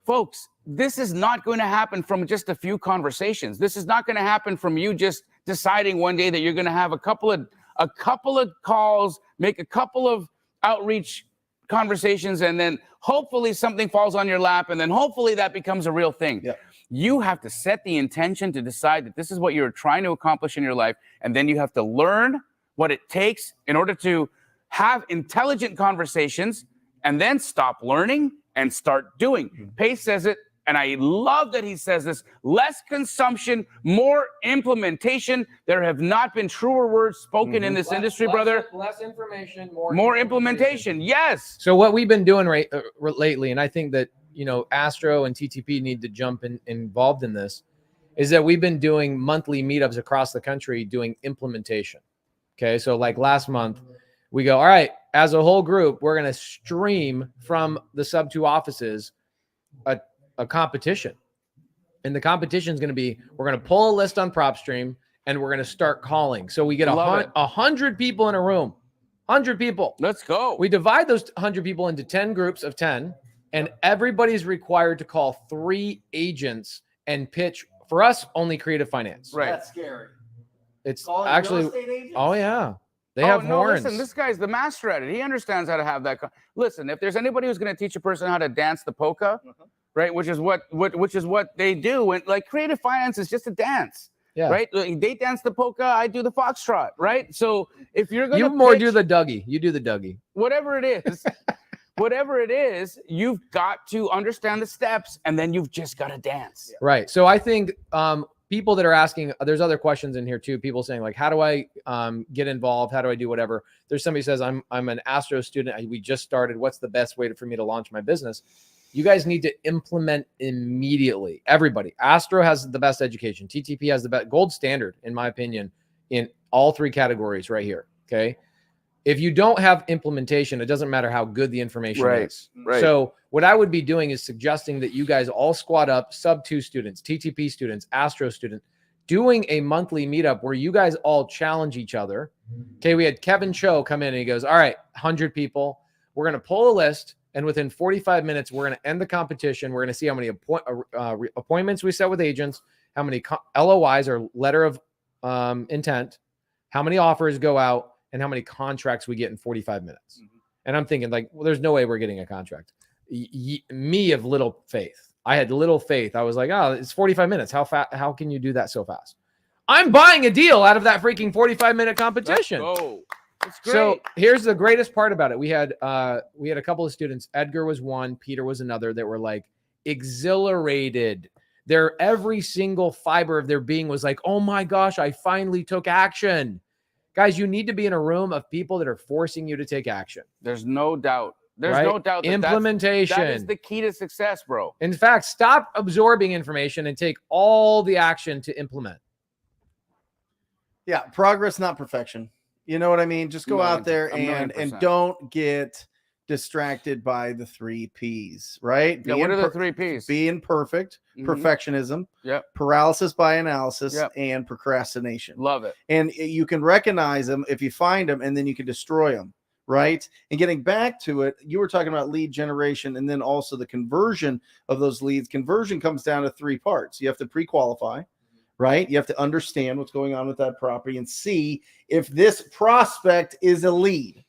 Folks, this is not going to happen from just a few conversations. This is not going to happen from you just deciding one day that you're going to have a couple of calls, make a couple of outreach conversations, and then hopefully something falls on your lap, and then hopefully that becomes a real thing. Yeah. You have to set the intention to decide that this is what you're trying to accomplish in your life, and then you have to learn what it takes in order to have intelligent conversations, and then stop learning and start doing. Pace says it, and I love that he says this: less consumption, more implementation. There have not been truer words spoken in this industry, brother. Less information, More implementation. Yes. So what we've been doing lately, and I think that, Astro and TTP need to jump involved in this, is that we've been doing monthly meetups across the country doing implementation. Okay. So like last month, we go, all right, as a whole group, we're going to stream from the sub 2 offices a competition. And the competition is going to be, we're going to pull a list on PropStream and we're going to start calling. So we get 100 people in a room, 100 people. Let's go. We divide those 100 people into 10 groups of 10, and everybody's required to call 3 agents and pitch. For us, only creative finance. Right. That's scary. It's Calling actually, real estate agents? oh yeah. They have horns. Listen, this guy's the master at it. He understands how to have that. Listen, if there's anybody who's going to teach a person how to dance the polka, right, which is what they do, and like creative finance is just a dance, right? They dance the polka, I do the foxtrot, right? So if you're going to do the Dougie, you do the Dougie. Whatever it is, you've got to understand the steps, and then you've just got to dance. Right. So I think people that are asking, there's other questions in here too. People saying like, how do I get involved? How do I do whatever? There's somebody says, I'm an Astro student. We just started. What's the best way for me to launch my business? You guys need to implement immediately. Everybody. Astro has the best education. TTP has the best gold standard, in my opinion, in all 3 categories right here. Okay. If you don't have implementation, it doesn't matter how good the information is. Right. So what I would be doing is suggesting that you guys all squad up, sub 2 students, TTP students, Astro students, doing a monthly meetup where you guys all challenge each other. Okay. We had Kevin Cho come in and he goes, all right, 100 people. We're going to pull a list. And within 45 minutes, we're going to end the competition. We're going to see how many appointments we set with agents, how many LOIs or letter of intent, how many offers go out, and how many contracts we get in 45 minutes. And I'm thinking like, well, there's no way we're getting a contract. Me of little faith. I had little faith. I was like, oh, it's 45 minutes. How can you do that so fast? I'm buying a deal out of that freaking 45-minute competition. Let's go. It's great. So here's the greatest part about it. We had a couple of students. Edgar was one, Peter was another, that were like exhilarated. Every single fiber of their being was like, oh my gosh, I finally took action. Guys, you need to be in a room of people that are forcing you to take action. There's no doubt There's right? no doubt that Implementation. that is the key to success, bro. In fact, stop absorbing information and take all the action to implement. Yeah, progress, not perfection. You know what I mean? Just go out there and don't get distracted by the 3 P's, right? Yeah, what are the 3 P's? Being perfect, perfectionism, yep, paralysis by analysis, yep, and procrastination. Love it. And you can recognize them if you find them, and then you can destroy them, right? And getting back to it, you were talking about lead generation and then also the conversion of those leads. Conversion comes down to 3 parts. You have to pre-qualify, right? You have to understand what's going on with that property and see if this prospect is a lead.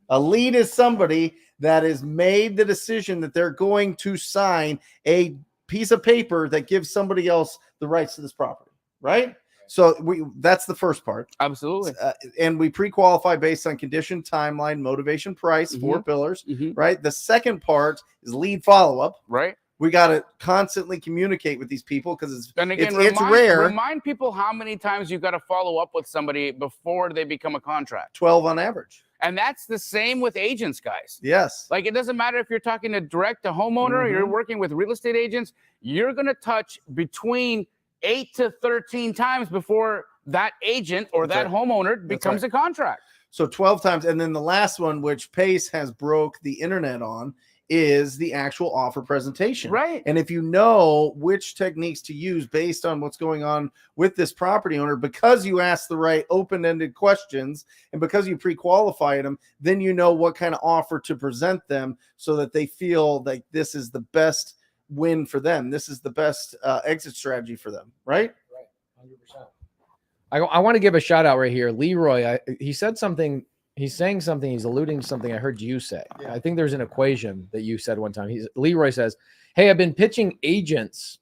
A lead is somebody that has made the decision that they're going to sign a piece of paper that gives somebody else the rights to this property, right? So that's the first part. Absolutely. And we pre-qualify based on condition, timeline, motivation, price, 4 pillars, right? The second part is lead follow-up. Right. We got to constantly communicate with these people because it's rare. Remind people how many times you got to follow up with somebody before they become a contract. 12 on average. And that's the same with agents, guys. Yes. Like, it doesn't matter if you're talking to direct to homeowner, or you're working with real estate agents, you're going to touch between 8 to 13 times before that agent or that homeowner becomes a contract. So 12 times. And then the last one, which Pace has broke the internet on, is the actual offer presentation. Right. And if you know which techniques to use based on what's going on with this property owner, because you ask the right open-ended questions and because you pre-qualified them, then you know what kind of offer to present them so that they feel like this is the best win for them. This is the best exit strategy for them. Right. Right. 100%. I want to give a shout out right here. Leroy, he said something. He's saying something. He's alluding to something I heard you say. Yeah. I think there's an equation that you said one time. Leroy says, "Hey, I've been pitching agents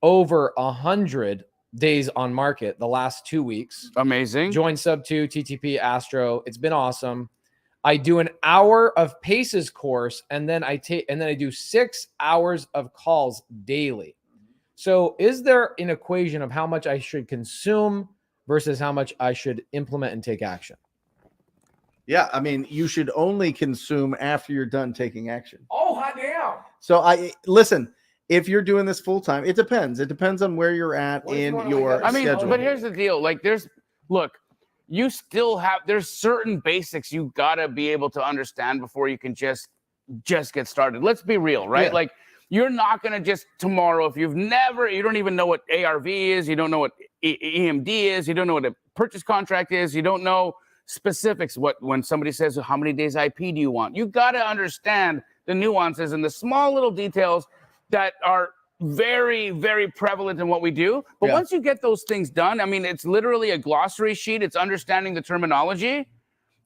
over 100 days on market the last 2 weeks. Amazing. Join Sub 2, TTP, Astro. It's been awesome. I do an hour of Paces course, and then I do 6 hours of calls daily. So, is there an equation of how much I should consume versus how much I should implement and take action?" Yeah, I mean, you should only consume after you're done taking action. Oh, hot damn. So listen, if you're doing this full time, it depends. It depends on where you're at in your schedule. But here's the deal. Like, you still have, there's certain basics you gotta be able to understand before you can just get started. Let's be real, right? Yeah. Like, you're not gonna just tomorrow, if you don't even know what ARV is, you don't know what EMD is, you don't know what a purchase contract is, you don't know specifics. When somebody says, how many days IP do you want? You got to understand the nuances and the small little details that are very, very prevalent in what we do. But once you get those things done, I mean, it's literally a glossary sheet. It's understanding the terminology,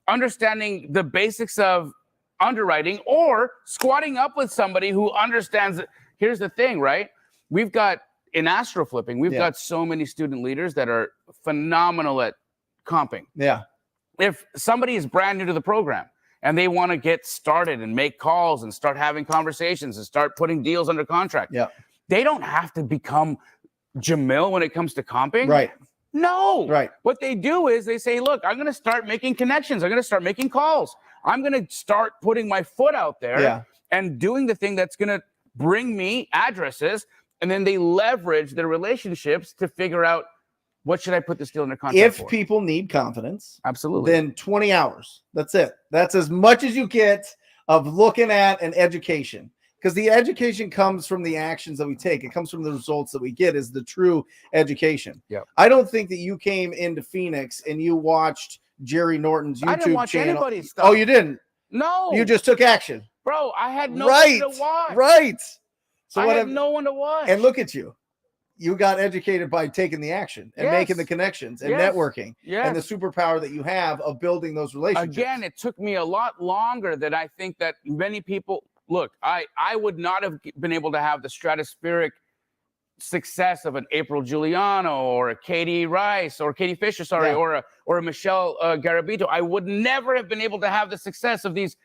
understanding the basics of underwriting, or squatting up with somebody who understands it. Here's the thing, right? We've got, in Astro Flipping, we've got so many student leaders that are phenomenal at comping. Yeah. If somebody is brand new to the program and they want to get started and make calls and start having conversations and start putting deals under contract, they don't have to become Jamil when it comes to comping. Right. No. Right. What they do is they say, look, I'm going to start making connections. I'm going to start making calls. I'm going to start putting my foot out there and doing the thing that's going to bring me addresses. And then they leverage their relationships to figure out, what should I put this deal under contract for? If people need confidence, absolutely, then 20 hours. That's it. That's as much as you get of looking at an education. Because the education comes from the actions that we take. It comes from the results that we get is the true education. Yep. I don't think that you came into Phoenix and you watched Jerry Norton's YouTube channel. I didn't watch anybody's stuff. Oh, you didn't? No. You just took action. Bro, I had no one to watch. Right. So I had no one to watch. And look at you. You got educated by taking the action and making the connections and networking and the superpower that you have of building those relationships. Again, it took me a lot longer than I think that many people look. I would not have been able to have the stratospheric success of an April Giuliano or a Katie Rice or Katie Fisher, or a Michelle Garabito. I would never have been able to have the success of these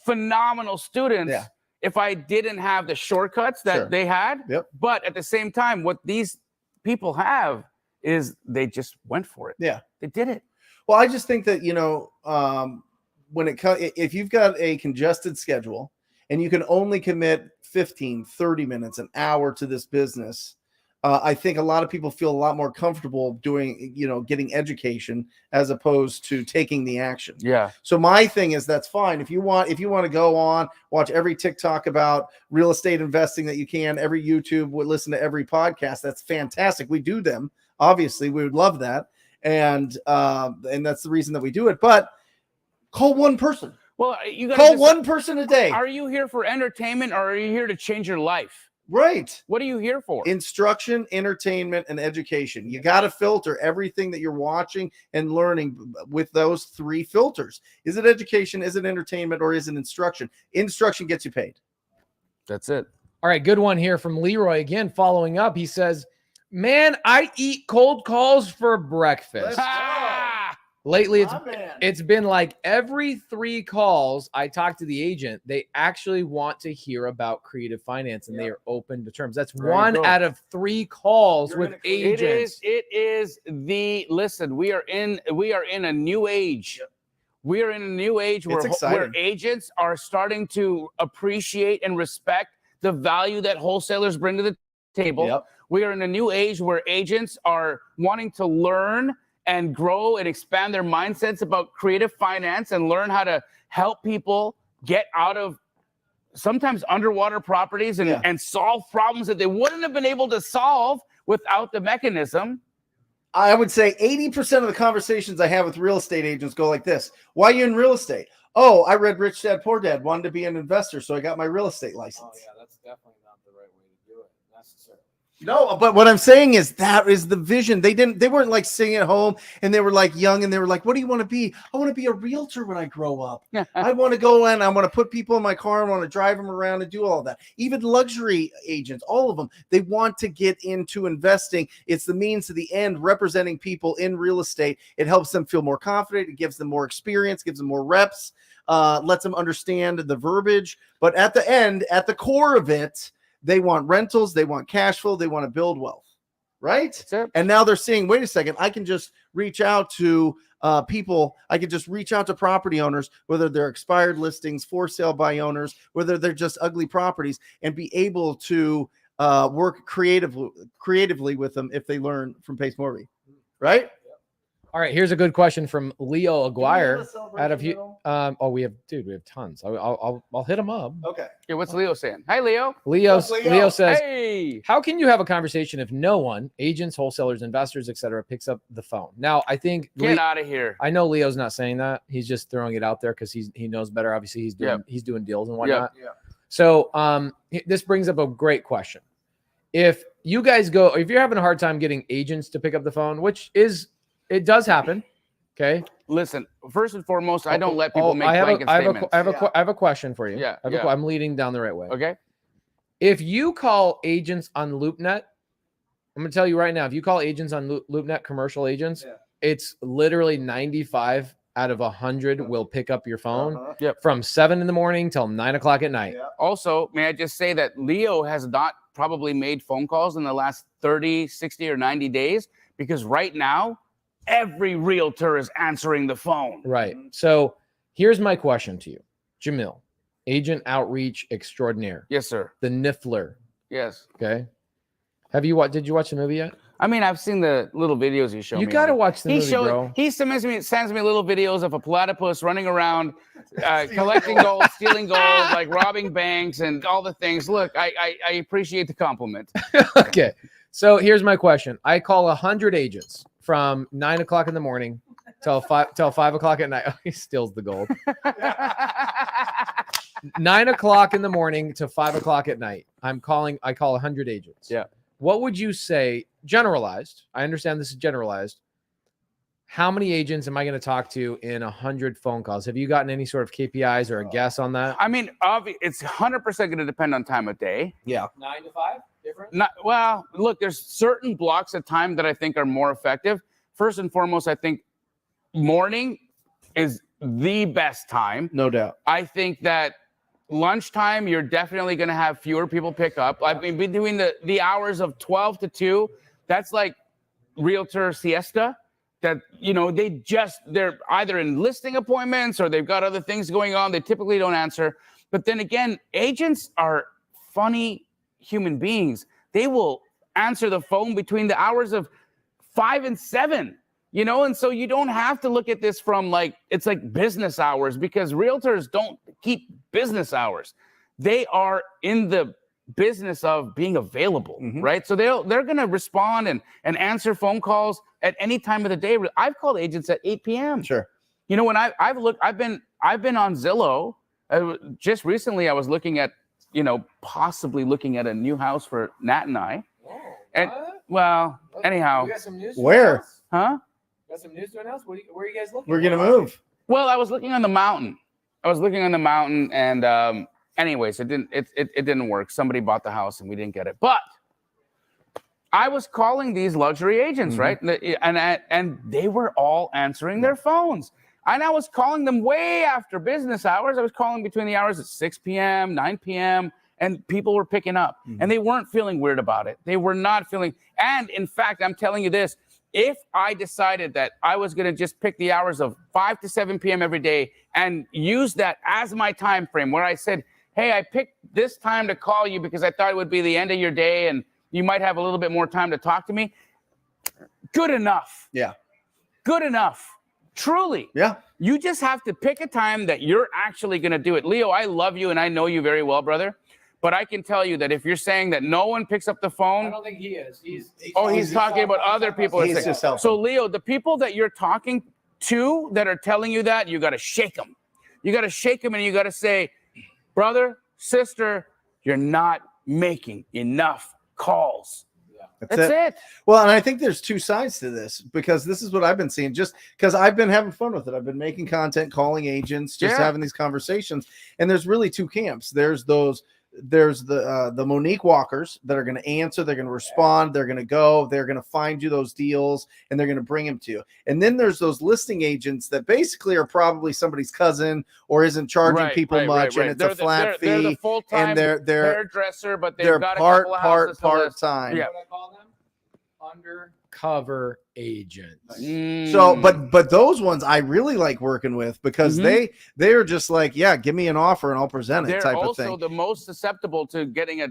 phenomenal students. Yeah. If I didn't have the shortcuts that they had. Yep. But at the same time, what these people have is they just went for it. Yeah. They did it. Well, I just think that, if you've got a congested schedule and you can only commit 15, 30 minutes, an hour to this business, I think a lot of people feel a lot more comfortable doing, getting education as opposed to taking the action. Yeah. So my thing is that's fine. If you want to go on, watch every TikTok about real estate investing that you can, every YouTube, listen to every podcast. That's fantastic. We do them. Obviously, we would love that. And that's the reason that we do it. But call one person. Well, you got call one person a day. Are you here for entertainment, or are you here to change your life? Right. What are you here for? Instruction, entertainment, and education. You got to filter everything that you're watching and learning with those 3 filters. Is it education? Is it entertainment? Or is it instruction? Instruction gets you paid. That's it. All right. Good one here from Leroy. Again, following up. He says, man, I eat cold calls for breakfast. Lately, it's been like every 3 calls I talk to the agent, they actually want to hear about creative finance, and they are open to terms. That's 1 out of 3 calls with agents. Listen, we are in a new age. Yep. We are in a new age where agents are starting to appreciate and respect the value that wholesalers bring to the table. Yep. We are in a new age where agents are wanting to learn and grow and expand their mindsets about creative finance and learn how to help people get out of sometimes underwater properties and solve problems that they wouldn't have been able to solve without the mechanism. I would say 80% of the conversations I have with real estate agents go like this. Why are you in real estate? Oh, I read Rich Dad Poor Dad, wanted to be an investor, so I got my real estate license. Oh, yeah, that's definitely not the right way to do it necessarily. No, but what I'm saying is that is the vision. They weren't like sitting at home and they were like young and they were like, what do you want to be? I want to be a realtor when I grow up. I want to go and I want to put people in my car. I want to drive them around and do all that. Even luxury agents, all of them, they want to get into investing. It's the means to the end, representing people in real estate. It helps them feel more confident. It gives them more experience, gives them more reps, lets them understand the verbiage. But at the end, at the core of it, they want rentals, they want cash flow, they want to build wealth, right? And now they're seeing, wait a second, I can just reach out to people. I can just reach out to property owners, whether they're expired listings, for sale by owners, whether they're just ugly properties, and be able to work creatively with them if they learn from Pace Morby, right? All right, here's a good question from Leo Aguirre. We have tons. I'll hit him up. Okay. Yeah, what's Leo saying? Hi, Leo. Leo says, hey, how can you have a conversation if no one, agents, wholesalers, investors, etc., picks up the phone? Now, I think get out of here. I know Leo's not saying that. He's just throwing it out there because he knows better. Obviously, he's doing deals and whatnot. Yeah. So this brings up a great question. If you're having a hard time getting agents to pick up the phone, it does happen. Okay. Listen, first and foremost, I don't let people make blanket statements. I have a question for you. Yeah. I'm leading down the right way. Okay. If you call agents on LoopNet, I'm going to tell you right now, if you call agents on LoopNet, commercial agents, it's literally 95 out of 100 will pick up your phone from 7 a.m. till 9 o'clock at night. Yeah. Also, may I just say that Leo has not probably made phone calls in the last 30, 60, or 90 days, because right now, every realtor is answering the phone. Right. So here's my question to you, Jamil, agent outreach extraordinaire. Yes, sir. The Niffler. Yes. Okay. Did you watch the movie yet? I mean, I've seen the little videos he showed me. You got to watch the movie, bro. He sends me little videos of a platypus running around, collecting gold, stealing gold, like robbing banks and all the things. Look, I appreciate the compliment. Okay. So here's my question. I call 100 agents from 9 o'clock in the morning till 5 o'clock at night. Oh, he steals the gold. 9 o'clock in the morning to 5 o'clock at night. I call 100 agents. Yeah. What would you say, generalized? I understand this is generalized. How many agents am I going to talk to in 100 phone calls? Have you gotten any sort of KPIs or a guess on that? I mean, it's 100% going to depend on time of day. Yeah. 9 to 5? Different? Well, look, there's certain blocks of time that I think are more effective. First and foremost, I think morning is the best time. No doubt. I think that lunchtime, you're definitely going to have fewer people pick up. I mean, between the hours of 12 to 2, that's like realtor siesta. That, they're either in listing appointments or they've got other things going on. They typically don't answer. But then again, agents are funny human beings. They will answer the phone between the hours of 5 and 7, you know? And so you don't have to look at this from like, it's like business hours, because realtors don't keep business hours. They are in the business of being available, right? So they're going to respond and answer phone calls at any time of the day. I've called agents at 8 p.m. Sure. You know, when I've been on Zillow. Just recently, I was looking at, you know, possibly looking at a new house for Nat and I. Whoa, And what? well, anyhow, You got some news? Where? huh? Got some news to announce? Where are you guys looking? We're gonna move. Well, I was looking on the mountain. And anyways, it didn't work. Somebody bought the house and we didn't get it. But I was calling these luxury agents, right? And they were all answering their phones. And I was calling them way after business hours. I was calling between the hours of 6 p.m., 9 p.m., and people were picking up. And they weren't feeling weird about it. They were not feeling. And in fact, I'm telling you this, if I decided that I was going to just pick the hours of 5 to 7 p.m. every day and use that as my time frame, where I said, hey, I picked this time to call you because I thought it would be the end of your day and you might have a little bit more time to talk to me. Good enough. Yeah. Good enough. Truly. Yeah. You just have to pick a time that you're actually going to do it. Leo, I love you and I know you very well, brother. But I can tell you that if you're saying that no one picks up the phone. I don't think he is. He's talking about other people. He's just helping. So, Leo, the people that you're talking to that are telling you that, you got to shake them. You got to shake them and you got to say, brother, sister, you're not making enough calls. That's it. Well, and I think there's two sides to this, because this is what I've been seeing, just because I've been having fun with it. I've been making content, calling agents, just having these conversations. And there's really two camps. There's the Monique Walkers that are going to answer, they're going to respond, they're going to go, they're going to find you those deals, and they're going to bring them to you. And then there's those listing agents that basically are probably somebody's cousin or isn't charging people much, and it's a flat fee. They're the full-time and they're hairdresser, but they've got a couple of houses to list. part-time. Yeah. What I call them? Undercover agents. So, but those ones I really like working with, because they are just like, yeah, give me an offer and I'll present it. They're type of also thing. the most susceptible to getting a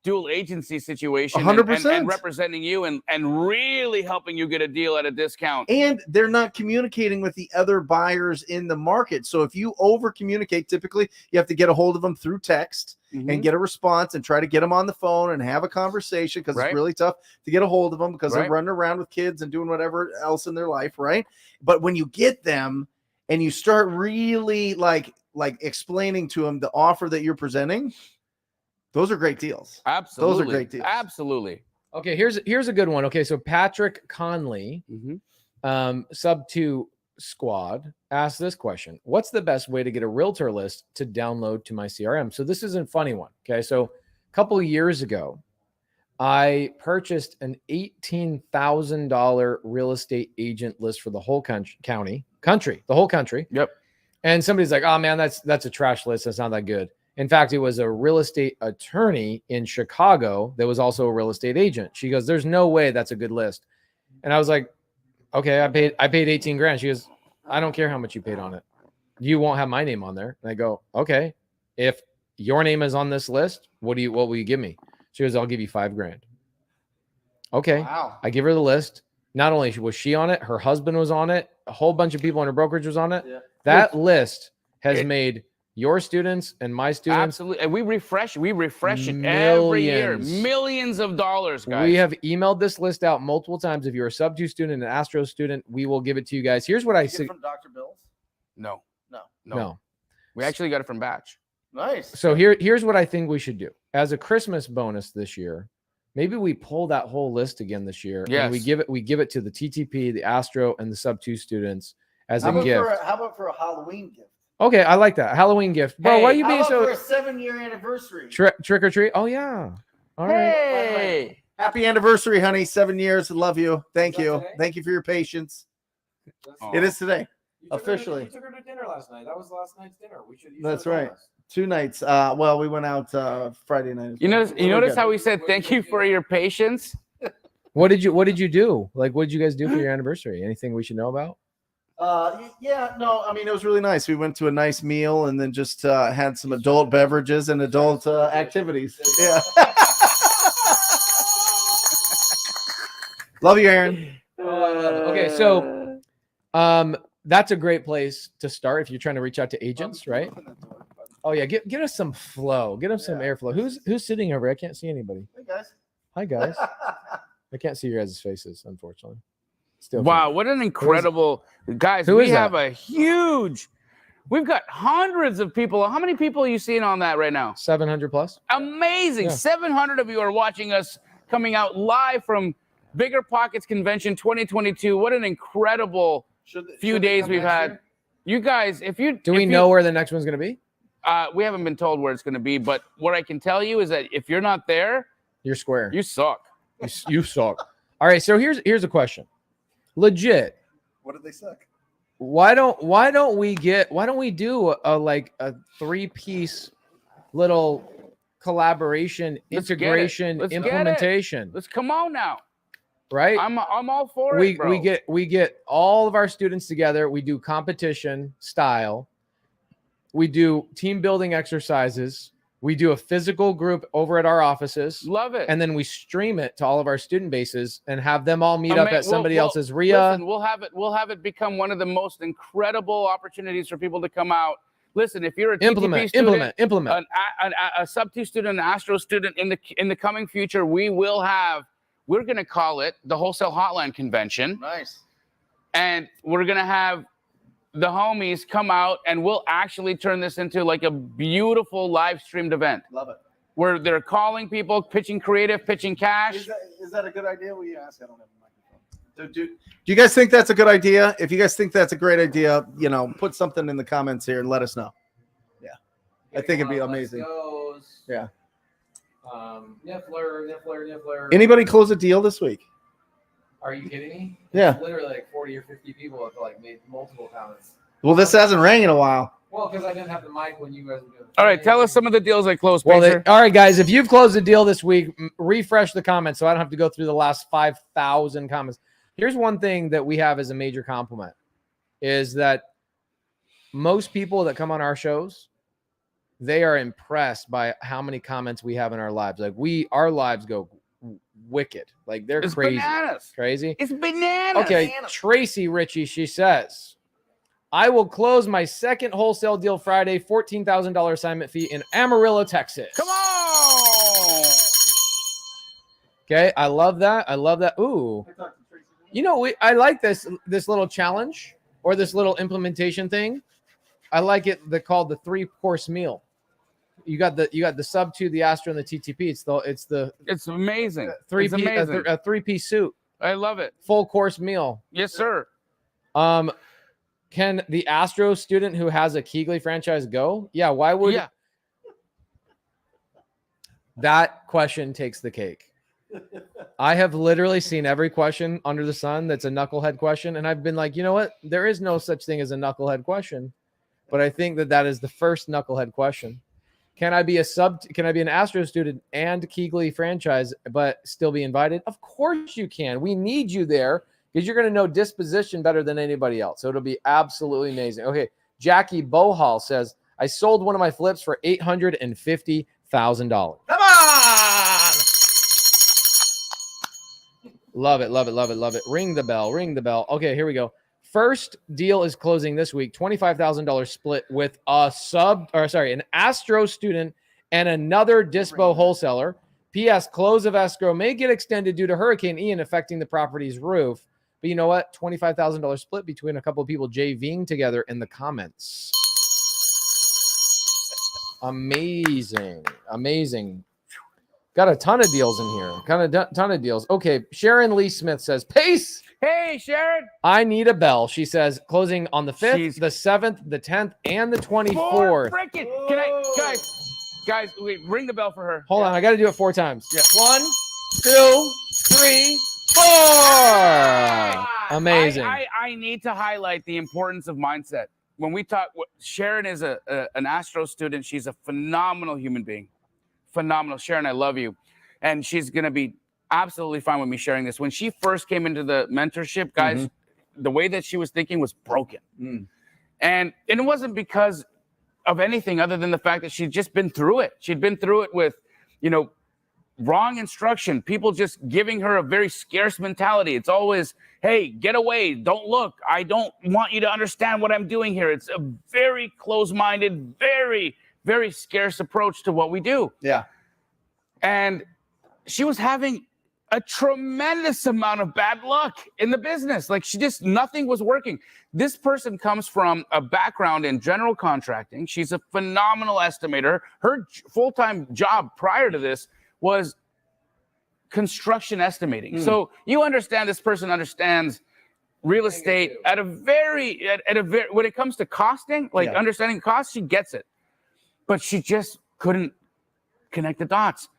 dual agency situation 100%. and representing you and really helping you get a deal at a discount. And they're not communicating with the other buyers in the market. So if you over communicate, typically you have to get a hold of them through text and get a response and try to get them on the phone and have a conversation, because it's really tough to get a hold of them because they're running around with kids and doing whatever else in their life. Right. But when you get them and you start really like explaining to them the offer that you're presenting, those are great deals. Absolutely. Those are great deals. Absolutely. Okay, here's a good one. Okay, so Patrick Conley, sub 2 squad, asked this question: what's the best way to get a realtor list to download to my CRM? So this is a funny one. Okay, so a couple of years ago, I purchased an $18,000 real estate agent list for the whole country, the whole country. Yep. And somebody's like, oh man, that's a trash list. That's not that good. In fact, it was a real estate attorney in Chicago that was also a real estate agent. She goes, there's no way that's a good list. And I was like, okay, I paid 18 grand. She goes, I don't care how much you paid on it. You won't have my name on there. And I go, okay, if your name is on this list, what will you give me? She goes, I'll give you $5 grand. Okay. Wow. I give her the list. Not only was she on it, her husband was on it. A whole bunch of people in her brokerage was on it. Yeah. That list has made your students and my students. Absolutely. And we refresh it every year. Millions of dollars, guys. We have emailed this list out multiple times. If you're a sub 2 student, an Astro student, we will give it to you guys. Here's what I see. From Dr. Bill's? No. No. We actually got it from Batch. Nice. So here's what I think we should do. As a Christmas bonus this year, maybe we pull that whole list again this year. Yes. And we give it to the TTP, the Astro, and the sub 2 students as a gift. How about for a Halloween gift? Okay, I like that. Halloween gift. Bro, why are you being so... for a 7-year anniversary? Trick or treat? Oh, yeah. All right. Hey! Happy anniversary, honey. 7 years. Love you. Thank you. Today? Thank you for your patience. Oh. It is today. You took Officially. you took her to dinner last night. That was last night's dinner. That's right. 2 nights. Well, we went out Friday night. You notice how we said thank you for your patience? What did you do? Like, what did you guys do for your anniversary? Anything we should know about? Yeah, no, I mean, it was really nice. We went to a nice meal and then just had some adult beverages and adult activities. Yeah. Love you, Aaron. Okay, so that's a great place to start if you're trying to reach out to agents, right? Oh yeah, get us some flow. Get us some airflow. Who's sitting over? I can't see anybody. Hey guys. Hi guys. I can't see your guys' faces, unfortunately. Still Wow, can't. what an incredible guys. Who We is have that? we've got hundreds of people. How many people are you seeing on that right now? 700 plus. Amazing. Yeah. 700 of you are watching us coming out live from BiggerPockets Convention 2022. What an incredible few days we've had. You guys, Do we know where the next one's going to be? We haven't been told where it's going to be, but what I can tell you is that if you're not there, You're square. you suck. You suck. All right, so here's a question. Legit. What did they suck? Why don't we do a 3-piece little collaboration, Let's get it. integration, Let's get it. implementation? Let's come on now. Right? I'm all for it, bro. We get all of our students together. We do competition style. We do team building exercises. We do a physical group over at our offices. Love it. And then we stream it to all of our student bases and have them all meet up at somebody else's RIA. Listen, we'll have it become one of the most incredible opportunities for people to come out. Listen, if you're a TTP student, implement. a sub 2 student, an Astro student in the coming future, we're going to call it the Wholesale Hotline Convention. Nice. And we're going to have the homies come out and we'll actually turn this into like a beautiful live streamed event. Love it. Where they're calling people, pitching creative, pitching cash. Is that a good idea? Will you ask? I don't have a microphone. Do you guys think that's a good idea? If you guys think that's a great idea, put something in the comments here and let us know. Yeah. I think it'd be amazing. Yeah. Niffler. Anybody close a deal this week? Are you kidding me? Yeah. It's literally like 40 or 50 people have made multiple comments. Well, this hasn't rang in a while. Well, because I didn't have the mic when you guys were doing. All right, tell us some of the deals I closed. All right, guys, if you've closed a deal this week, refresh the comments so I don't have to go through the last 5,000 comments. Here's one thing that we have as a major compliment is that most people that come on our shows, they are impressed by how many comments we have in our lives. Our lives go wicked. They're crazy. Bananas. Crazy. It's bananas. Okay, Tracy Ritchie, she says, I will close my second wholesale deal Friday, $14,000 assignment fee in Amarillo, Texas. Come on. Okay, I love that. Ooh. I like this little challenge or this little implementation thing. I like it. They're called the 3-course meal. You got the sub 2, the Astro, and the TTP. It's amazing. A 3-piece suit. I love it. Full course meal. Yes, sir. Can the Astro student who has a Keegley franchise go? Yeah. Why would? Yeah. That question takes the cake. I have literally seen every question under the sun that's a knucklehead question, and I've been like, you know what? There is no such thing as a knucklehead question, but I think that is the first knucklehead question. Can I be an Astro student and Keegley franchise, but still be invited? Of course you can. We need you there because you're going to know disposition better than anybody else. So it'll be absolutely amazing. Okay. Jackie Bohal says, I sold one of my flips for $850,000. Come on. Love it. Ring the bell. Okay, here we go. First deal is closing this week. $25,000 split with an Astro student and another Dispo wholesaler. P.S. Close of escrow may get extended due to Hurricane Ian affecting the property's roof. But you know what? $25,000 split between a couple of people JVing together in the comments. Amazing. Got a ton of deals in here. Ton of deals. Okay, Sharon Lee Smith says, Pace. Hey, Sharon. I need a bell. She says, closing on the 5th, the 7th, the 10th, and the 24th. Freaking. Can I, guys, wait, ring the bell for her. Hold on. I got to do it 4 times. Yeah. 1, 2, 3, 4. Amazing. I need to highlight the importance of mindset. When we talk, Sharon is an Astro student. She's a phenomenal human being. Phenomenal. Sharon, I love you. And she's going to be absolutely fine with me sharing this. When she first came into the mentorship, guys, the way that she was thinking was broken. And it wasn't because of anything other than the fact that she'd just been through it. She'd been through it with, wrong instruction, people just giving her a very scarce mentality. It's always, hey, get away, don't look. I don't want you to understand what I'm doing here. It's a very close-minded, very, very scarce approach to what we do. Yeah. And she was having a tremendous amount of bad luck in the business. Like nothing was working. This person comes from a background in general contracting. She's a phenomenal estimator. Her full-time job prior to this was construction estimating. So you understand this person understands real estate at a very, when it comes to costing, understanding costs, she gets it. But she just couldn't connect the dots.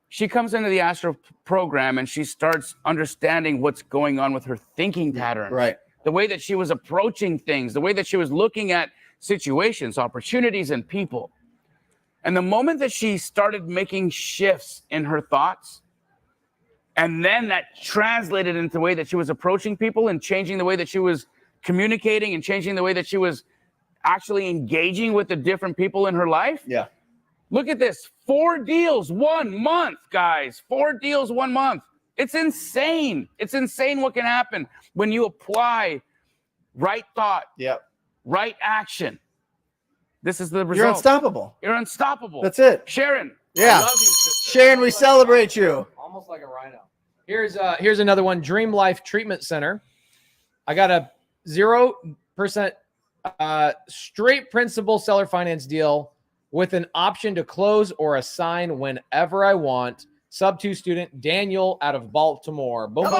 She comes into the Astro program and she starts understanding what's going on with her thinking patterns. Right. The way that she was approaching things, the way that she was looking at situations, opportunities, and people. And the moment that she started making shifts in her thoughts, and then that translated into the way that she was approaching people and changing the way that she was communicating and changing the way that she was actually engaging with the different people in her life. Yeah. Look at this. 4 deals, 1 month, guys. 4 deals, 1 month. It's insane. It's insane what can happen when you apply right thought, right action. This is the result. You're unstoppable. You're unstoppable. That's it. Sharon. Yeah. I love you, sister. Sharon, we celebrate you. Almost like a rhino. Here's another one. Dream Life Treatment Center. I got a 0% straight principal seller finance deal with an option to close or assign whenever I want. Sub 2 student Daniel out of Baltimore. Boom, boom, boom.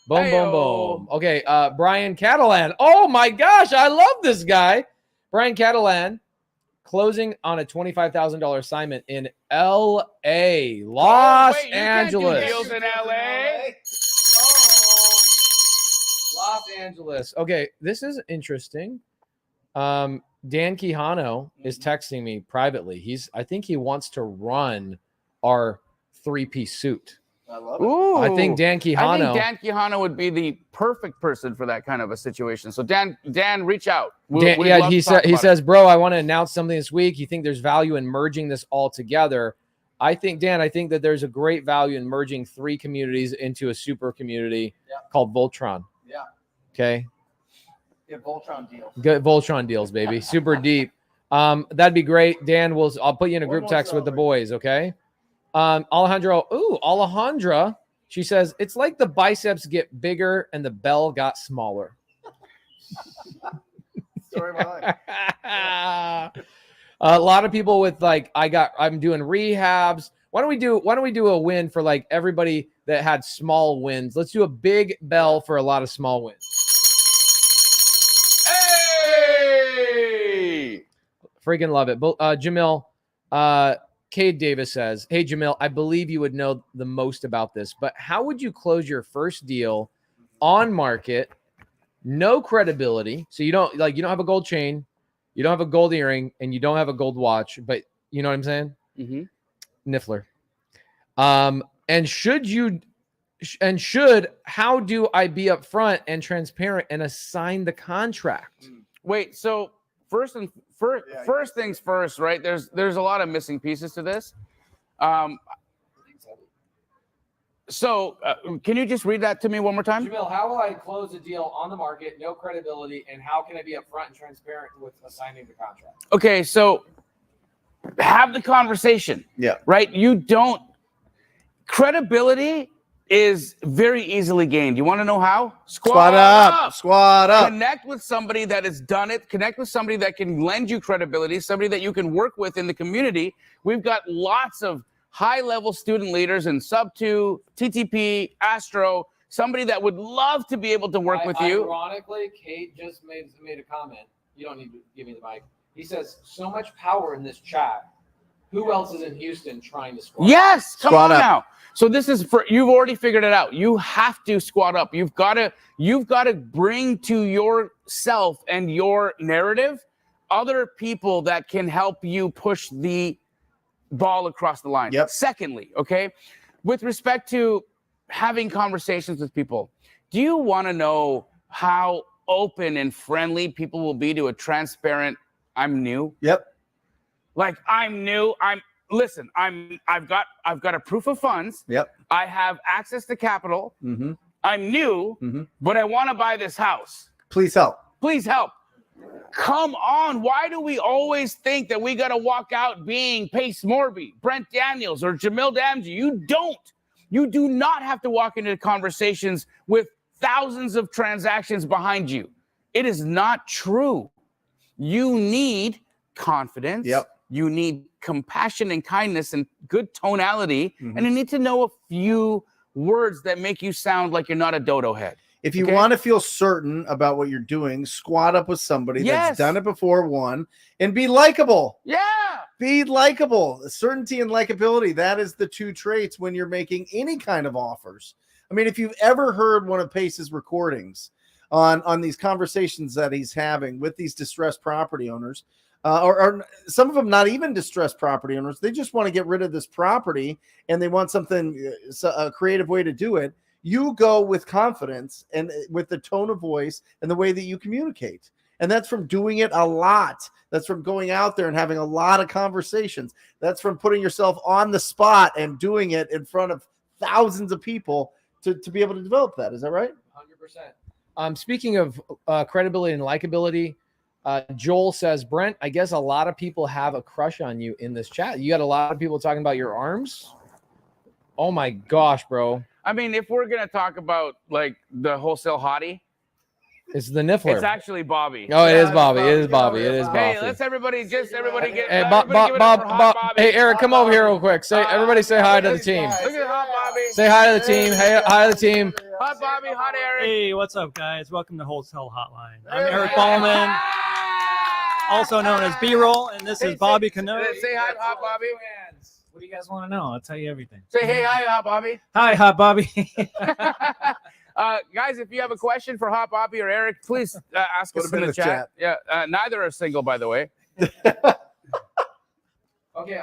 Boom, boom, boom. Okay, Brian Catalan. Oh my gosh, I love this guy. Brian Catalan closing on a $25,000 assignment in L.A., Los Angeles. You can't do deals in L.A. Los Angeles. Okay, this is interesting. Dan Quijano is texting me privately. I think he wants to run our 3-piece suit. I love it. Ooh. I think Dan Quijano would be the perfect person for that kind of a situation. So Dan, reach out. He says, bro, I want to announce something this week. You think there's value in merging this all together? I think that there's a great value in merging 3 communities into a super community called Voltron. Yeah. Okay. Yeah, Voltron deals. Good Voltron deals, baby. Super deep. That'd be great. Dan, I'll put you in a group text with the boys, okay? Alejandra, she says, it's like the biceps get bigger and the bell got smaller. Story of my life. A lot of people with I'm doing rehabs. Why don't we do a win for like everybody that had small wins? Let's do a big bell for a lot of small wins. Hey! Freaking love it. Jamil, Cade Davis says, hey, Jamil, I believe you would know the most about this, but how would you close your first deal on market? No credibility. So you don't have a gold chain, you don't have a gold earring, and you don't have a gold watch, but you know what I'm saying? Mm-hmm. Niffler. How do I be upfront and transparent and assign the contract? Wait, so first things first, right? There's a lot of missing pieces to this. So can you just read that to me one more time? Jamil, how will I close a deal on the market, no credibility, and how can I be upfront and transparent with assigning the contract? Okay, so have the conversation. Yeah. Right? Credibility is very easily gained. You want to know how? Squat up. Connect with somebody that has done it. Connect with somebody that can lend you credibility, somebody that you can work with in the community. We've got lots of high-level student leaders in Sub 2, TTP, Astro, somebody that would love to be able to work with you. Ironically, Kate just made a comment. You don't need to give me the mic. He says, so much power in this chat. Who else is in Houston trying to squat? Yes, come squat on up. now. So this is you've already figured it out. You have to squat up. You've got to bring to yourself and your narrative other people that can help you push the ball across the line. Yep. Secondly, okay, with respect to having conversations with people, Do you want to know how open and friendly people will be to a transparent, I'm new? Yep. Like, I'm new. I've got a proof of funds. Yep. I have access to capital. Mm-hmm. I'm new, but I want to buy this house. Please help. Please help. Come on. Why do we always think that we got to walk out being Pace Morby, Brent Daniels, or Jamil Damji? You don't. You do not have to walk into conversations with thousands of transactions behind you. It is not true. You need confidence. Yep. You need compassion and kindness and good tonality. And you need to know a few words that make you sound like you're not a dodo head. If you want to feel certain about what you're doing, squat up with somebody that's done it before, and be likable. Yeah. Be likable. Certainty and likability. That is the two traits when you're making any kind of offers. I mean, if you've ever heard one of Pace's recordings on these conversations that he's having with these distressed property owners, or some of them not even distressed property owners, they just want to get rid of this property and they want something, a creative way to do it. You go with confidence and with the tone of voice and the way that you communicate. And that's from doing it a lot. That's from going out there and having a lot of conversations. That's from putting yourself on the spot and doing it in front of thousands of people to be able to develop that. Is that right? 100%. Speaking of credibility and likability, Joel says, Brent, I guess a lot of people have a crush on you in this chat. You got a lot of people talking about your arms. Oh my gosh, bro. I mean, if we're going to talk about like the wholesale hottie, it's the Niffler. It's actually Bobby. Oh, it is Bobby. It is Bobby. It is Bobby. Hey, let's everybody get. Hey, Bob. Hey, Eric, come over here real quick. Everybody say hi to the team. Look at Hot Bobby. Say hi to the team. Hey, hi to the team. Hot Bobby, Hot Eric. Hey, what's up, guys? Welcome to Wholesale Hotline. I'm Eric Ballman, also known as B-Roll, and this is Bobby Cano. Say hi to Hot Bobby. What do you guys want to know? I'll tell you everything. Say hey, hi, Hot Bobby. Hi, Hot Bobby. Guys, if you have a question for Hot Bobby or Eric, please ask us in the chat. Yeah, neither are single, by the way. Okay,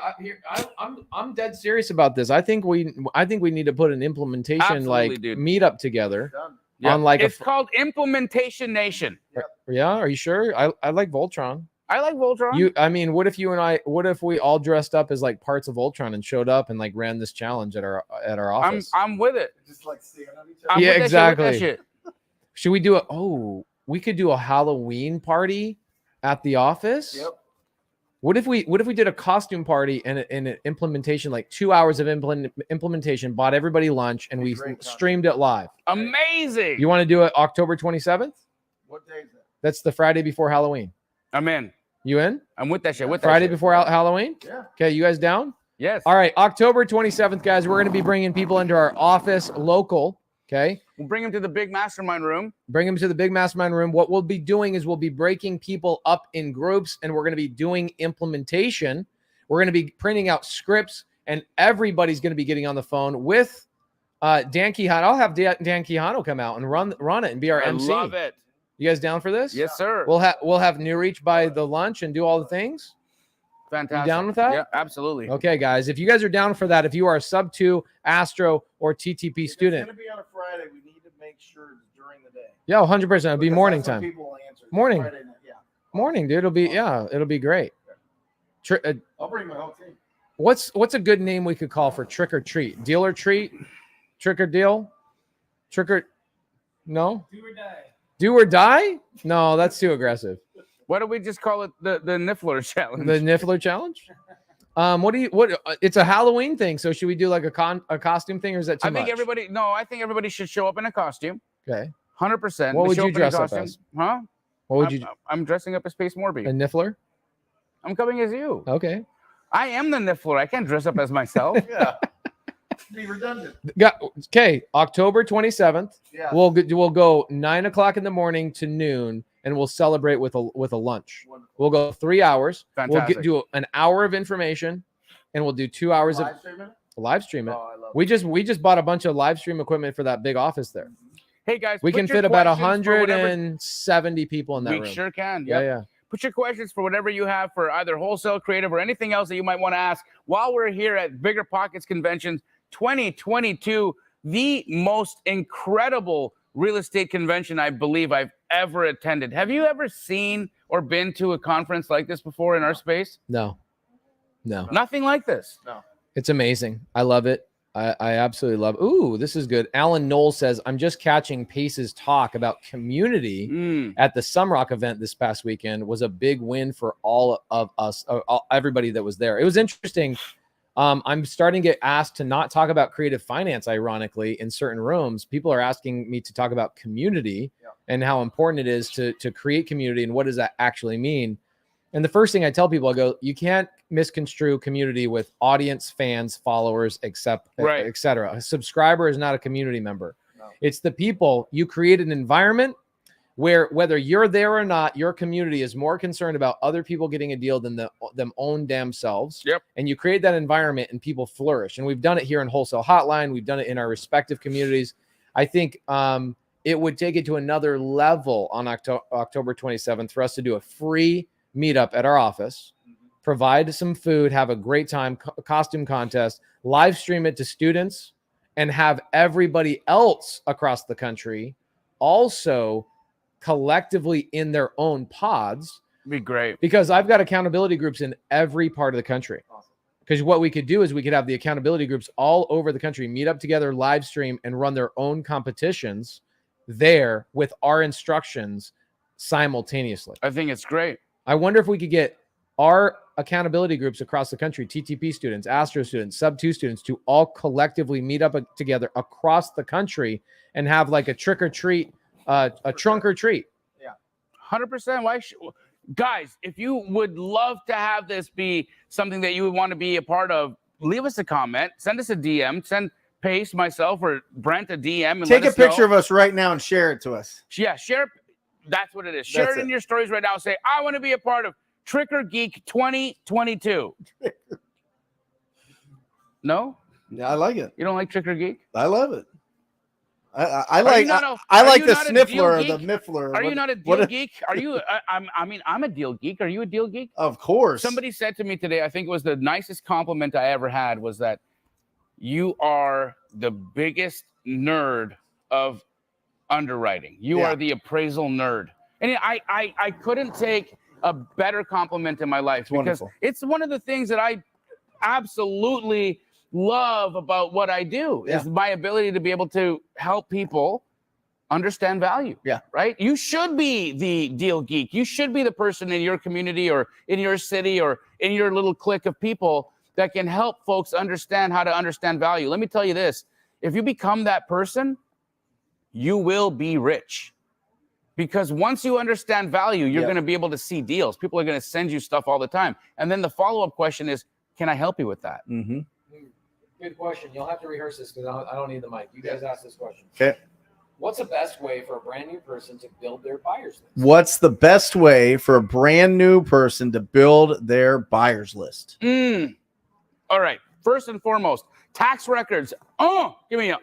I'm dead serious. Serious about this. I think we need to put an implementation meetup together. Yeah. On it's called Implementation Nation. Yeah, are you sure? I like Voltron. I like Voltron. I mean, what if we all dressed up as like parts of Voltron and showed up and like ran this challenge at our office? I'm with it. Just like seeing on each other. Yeah, exactly. Should we do we could do a Halloween party at the office? Yep. What if we did a costume party and an implementation, like 2 hours of implementation, bought everybody lunch, and we streamed it live? Amazing. You want to do it October 27th? What day is that? That's the Friday before Halloween. I'm in. You in? I'm with that shit. Friday before Halloween? Yeah. Okay, you guys down? Yes. All right, October 27th, guys. We're going to be bringing people into our office local. Okay. We'll bring them to the big mastermind room. Bring them to the big mastermind room. What we'll be doing is we'll be breaking people up in groups, and we're going to be doing implementation. We're going to be printing out scripts, and everybody's going to be getting on the phone with Dan Quijano. I'll have Dan Quijano come out and run it and be our MC. I love it. You guys down for this? Yes, sir. We'll have New Reach by the lunch and do all the things. Fantastic. You down with that? Yeah, absolutely. Okay, guys. If you guys are down for that, if you are a sub 2 Astro or TTP student, it's going to be on a Friday. We need to make sure it's during the day. Yeah, 100%. It'll be morning time. People will answer. Morning. Friday night, yeah. Morning, dude. It'll be great. I'll bring my whole team. What's a good name we could call for trick or treat? Deal or treat? Trick or deal? No? Do or die. Do or die? No, that's too aggressive. Why don't we just call it the Niffler challenge? The Niffler challenge? It's a Halloween thing, so should we do like a costume thing, or is that too much? I think everybody should show up in a costume. Okay. 100%. What would you dress up as? Huh? What would you? I'm dressing up as Pace Morby. A Niffler? I'm coming as you. Okay. I am the Niffler. I can't dress up as myself. Yeah. Be redundant. Okay, October 27th. Yeah. We'll go 9 o'clock in the morning to noon, and we'll celebrate with a lunch. Wonderful. We'll go 3 hours. Fantastic. We'll do an hour of information, and we'll do 2 hours of live stream it. Oh, I love We just bought a bunch of live stream equipment for that big office there. Hey guys, We can fit about 170 people in that room. We sure can. Yeah, Yep. yeah. Put your questions for whatever you have for either wholesale, creative, or anything else that you might want to ask while we're here at BiggerPockets Conventions 2022, the most incredible real estate convention I believe I've ever attended. Have you ever seen or been to a conference like this before in our space? No. Nothing like this. No. It's amazing. I love it. I absolutely love it. Ooh, this is good. Alan Knoll says, I'm just catching Pace's talk about community at the Sumrock event this past weekend was a big win for all of us, everybody that was there. It was interesting. I'm starting to get asked to not talk about creative finance, ironically, in certain rooms. People are asking me to talk about community and how important it is to create community and what does that actually mean. And the first thing I tell people, I go, you can't misconstrue community with audience, fans, followers, et cetera. A subscriber is not a community member. No. It's the people. You create an environment where whether you're there or not, your community is more concerned about other people getting a deal than them own damn selves. Yep. And you create that environment and people flourish. And we've done it here in Wholesale Hotline. We've done it in our respective communities. I think it would take it to another level on October 27th for us to do a free meetup at our office, provide some food, have a great time, costume contest, live stream it to students, and have everybody else across the country also collectively in their own pods. Be great. Because I've got accountability groups in every part of the country. Because what we could do is we could have the accountability groups all over the country meet up together, live stream, and run their own competitions there with our instructions simultaneously. I think it's great. I wonder if we could get our accountability groups across the country, TTP students, Astro students, Sub-2 students, to all collectively meet up together across the country and have like a trick or treat, a trunk or treat. Yeah, 100%. Why, guys? If you would love to have this be something that you would want to be a part of, leave us a comment, send us a DM, send Pace, myself, or Brent a DM, and take a picture of us right now and share it to us. Yeah, share. That's what it is. Share it in your stories right now. Say, I want to be a part of Trick or Geek 2022. No? Yeah, I like it. You don't like Trick or Geek? I love it. I like the sniffler or the miffler. Are you not a deal geek? Are you? I'm a deal geek. Are you a deal geek? Of course. Somebody said to me today, I think it was the nicest compliment I ever had, was that you are the biggest nerd of underwriting. You are the appraisal nerd. And I couldn't take a better compliment in my life, because it's one of the things that I absolutely love about what I do is my ability to be able to help people understand value. Yeah. Right. You should be the deal geek. You should be the person in your community or in your city or in your little clique of people that can help folks understand how to understand value. Let me tell you this. If you become that person, you will be rich, because once you understand value, you're going to be able to see deals. People are going to send you stuff all the time. And then the follow-up question is, can I help you with that? Mm-hmm. Good question. You'll have to rehearse this because I don't need the mic. You guys ask this question. Okay. What's the best way for a brand new person to build their buyers list? What's the best way for a brand new person to build their buyers list? All right. First and foremost, tax records. Give me a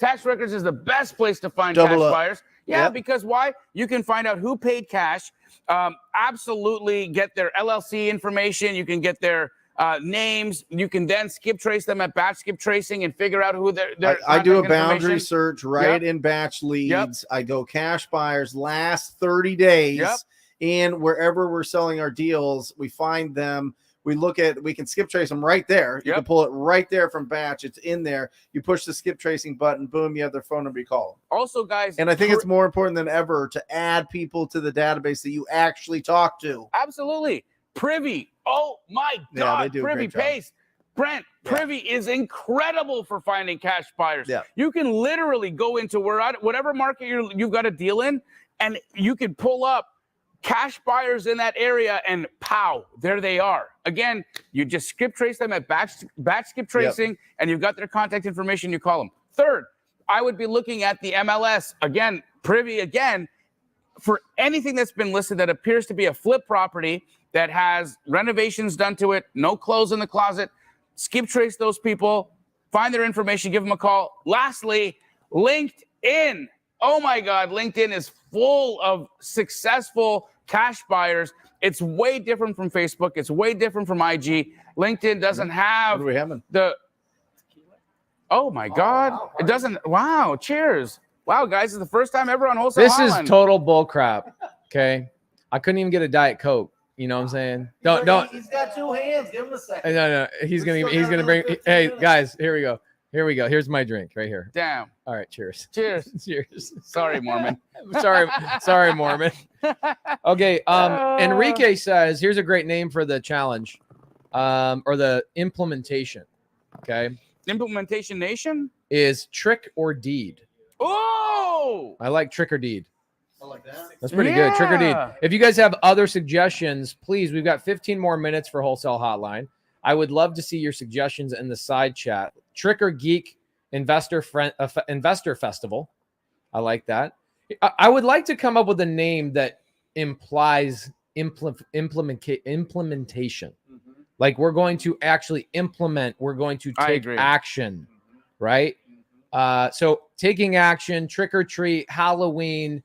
tax records is the best place to find cash buyers. Yeah, because why? You can find out who paid cash. Absolutely get their LLC information. You can get their names. You can then skip trace them at batch skip tracing and figure out who their I do a boundary search in batch leads. I go cash buyers last 30 days. And wherever we're selling our deals, we find them. We can skip trace them right there. You can pull it right there from batch. It's in there. You push the skip tracing button, boom, you have their phone number, you call them. Also, guys. And I think it's more important than ever to add people to the database that you actually talk to. Absolutely. Privy. Oh my God. Privy, Pace, Brent, Privy is incredible for finding cash buyers. You can literally go into whatever market you've got a deal in, and you can pull up cash buyers in that area, and pow, there they are. Again, you just skip trace them at batch skip tracing, and you've got their contact information, you call them. Third, I would be looking at the MLS. Again, Privy, for anything that's been listed that appears to be a flip property that has renovations done to it, no clothes in the closet, skip trace those people, find their information, give them a call. Lastly, LinkedIn. Oh my God, LinkedIn is full of successful cash buyers. It's way different from Facebook. It's way different from IG. LinkedIn doesn't have what are we having? Oh my God. It doesn't. Wow. Cheers. Wow, guys, it's the first time ever on Wholesale This Hotline. is total bull crap. Okay. I couldn't even get a Diet Coke. You know what I'm saying? Don't. He's got 2 hands. Give him a second. No. He's gonna bring. Hey guys, here we go. Here's my drink right here. Damn. All right, cheers. Cheers. Cheers. Sorry, Mormon. Sorry, Mormon. Okay. Enrique says, here's a great name for the challenge, or the implementation. Okay. Implementation Nation Is trick or deed. Oh, I like trick or deed. I like that. That's pretty good. Trick or deed. Yeah. If you guys have other suggestions, please, we've got 15 more minutes for Wholesale Hotline. I would love to see your suggestions in the side chat. Trick or Geek Investor Festival. I like that. I would like to come up with a name that implies implementation. Like we're going to actually implement, we're going to take action, right? So taking action, trick or treat, Halloween,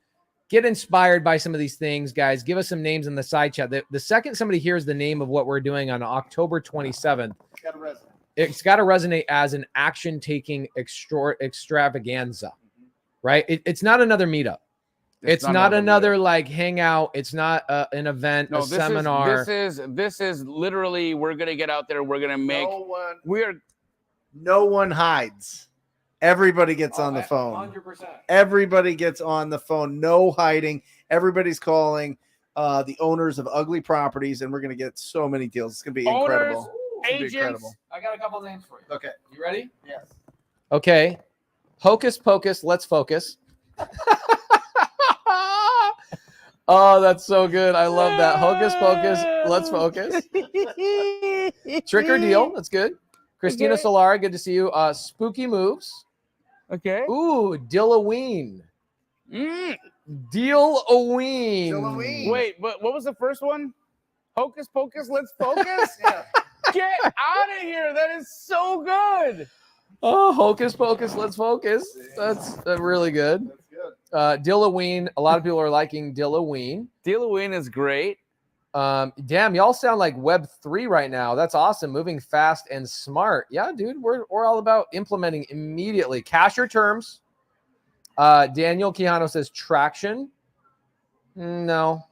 get inspired by some of these things, guys. Give us some names in the side chat. The second somebody hears the name of what we're doing on October 27th, it's got to resonate as an action-taking extravaganza, right? It's not another meetup. It's not another like hangout. It's not an event, a seminar. This is literally, we're going to get out there. We're going to make, no one hides. Everybody gets on the phone. 100%. Everybody gets on the phone. No hiding. Everybody's calling the owners of ugly properties, and we're going to get so many deals. It's going to be incredible. Agents. I got a couple names for you. Okay. You ready? Yes. Okay. Hocus Pocus, let's focus. Oh, that's so good. I love that. Hocus Pocus, let's focus. Trick or deal, that's good. Christina Solara, good to see you. Spooky moves. Okay. Ooh, Dilloween. Dilloween. Wait, but what was the first one? Hocus Pocus, let's focus? Get out of here. That is so good. Oh, Hocus Pocus, let's focus. That's really good. That's good. Dilloween. A lot of people are liking Dilloween. Dilloween is great. Damn, y'all sound like Web3 right now. That's awesome. Moving fast and smart. Yeah, dude, we're all about implementing immediately. Cash your terms. Daniel Quijano says traction. No.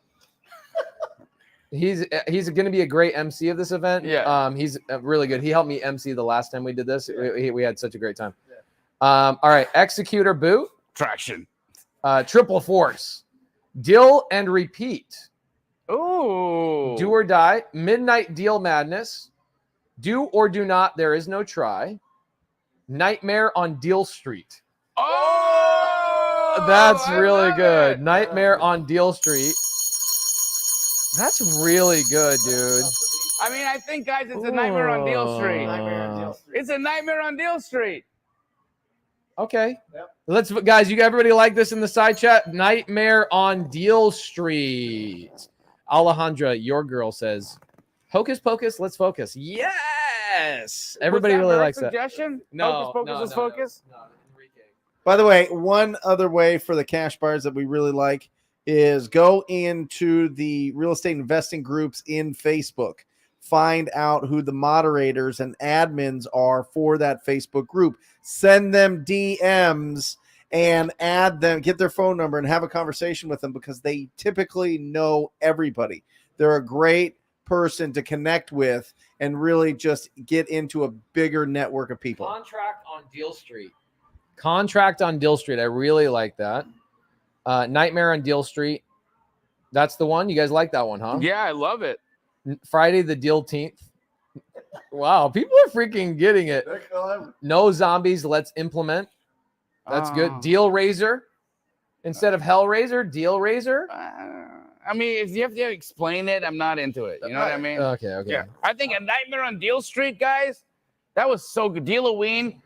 He's going to be a great MC of this event. Yeah. He's really good. He helped me MC the last time we did this. We had such a great time. All right, Executor Boot. Traction. Triple Force. Deal and Repeat. Ooh. Do or Die. Midnight Deal Madness. Do or do not. There is no try. Nightmare on Deal Street. Oh, that's I really love good. it. Nightmare on Deal Street. That's really good, dude. I mean, I think, guys, it's a Nightmare on Deal Street. Nightmare on Deal Street. It's a Nightmare on Deal Street. Okay. Yep. Let's, guys, everybody like this in the side chat? Nightmare on Deal Street. Alejandra, your girl, says, Hocus Pocus, let's focus. Yes. Everybody really likes that. Suggestion? No, Hocus Pocus, no, let's no, focus. No, Enrique. By the way, one other way for the cash buyers that we really like is go into the real estate investing groups in Facebook. Find out who the moderators and admins are for that Facebook group. Send them DMs and add them, get their phone number and have a conversation with them because they typically know everybody. They're a great person to connect with and really just get into a bigger network of people. Contract on Deal Street. Contract on Deal Street. I really like that. Nightmare on Deal Street. That's the one. You guys like that one, huh? Yeah, I love it. Friday the Deal-teenth. Wow, people are freaking getting it. No zombies. Let's implement. That's good. Deal Raiser instead of Hellraiser. Deal Raiser. I mean, if you have to explain it, I'm not into it. You know what I mean? Okay. Yeah. I think a Nightmare on Deal Street, guys. That was so good. Deal-a-ween,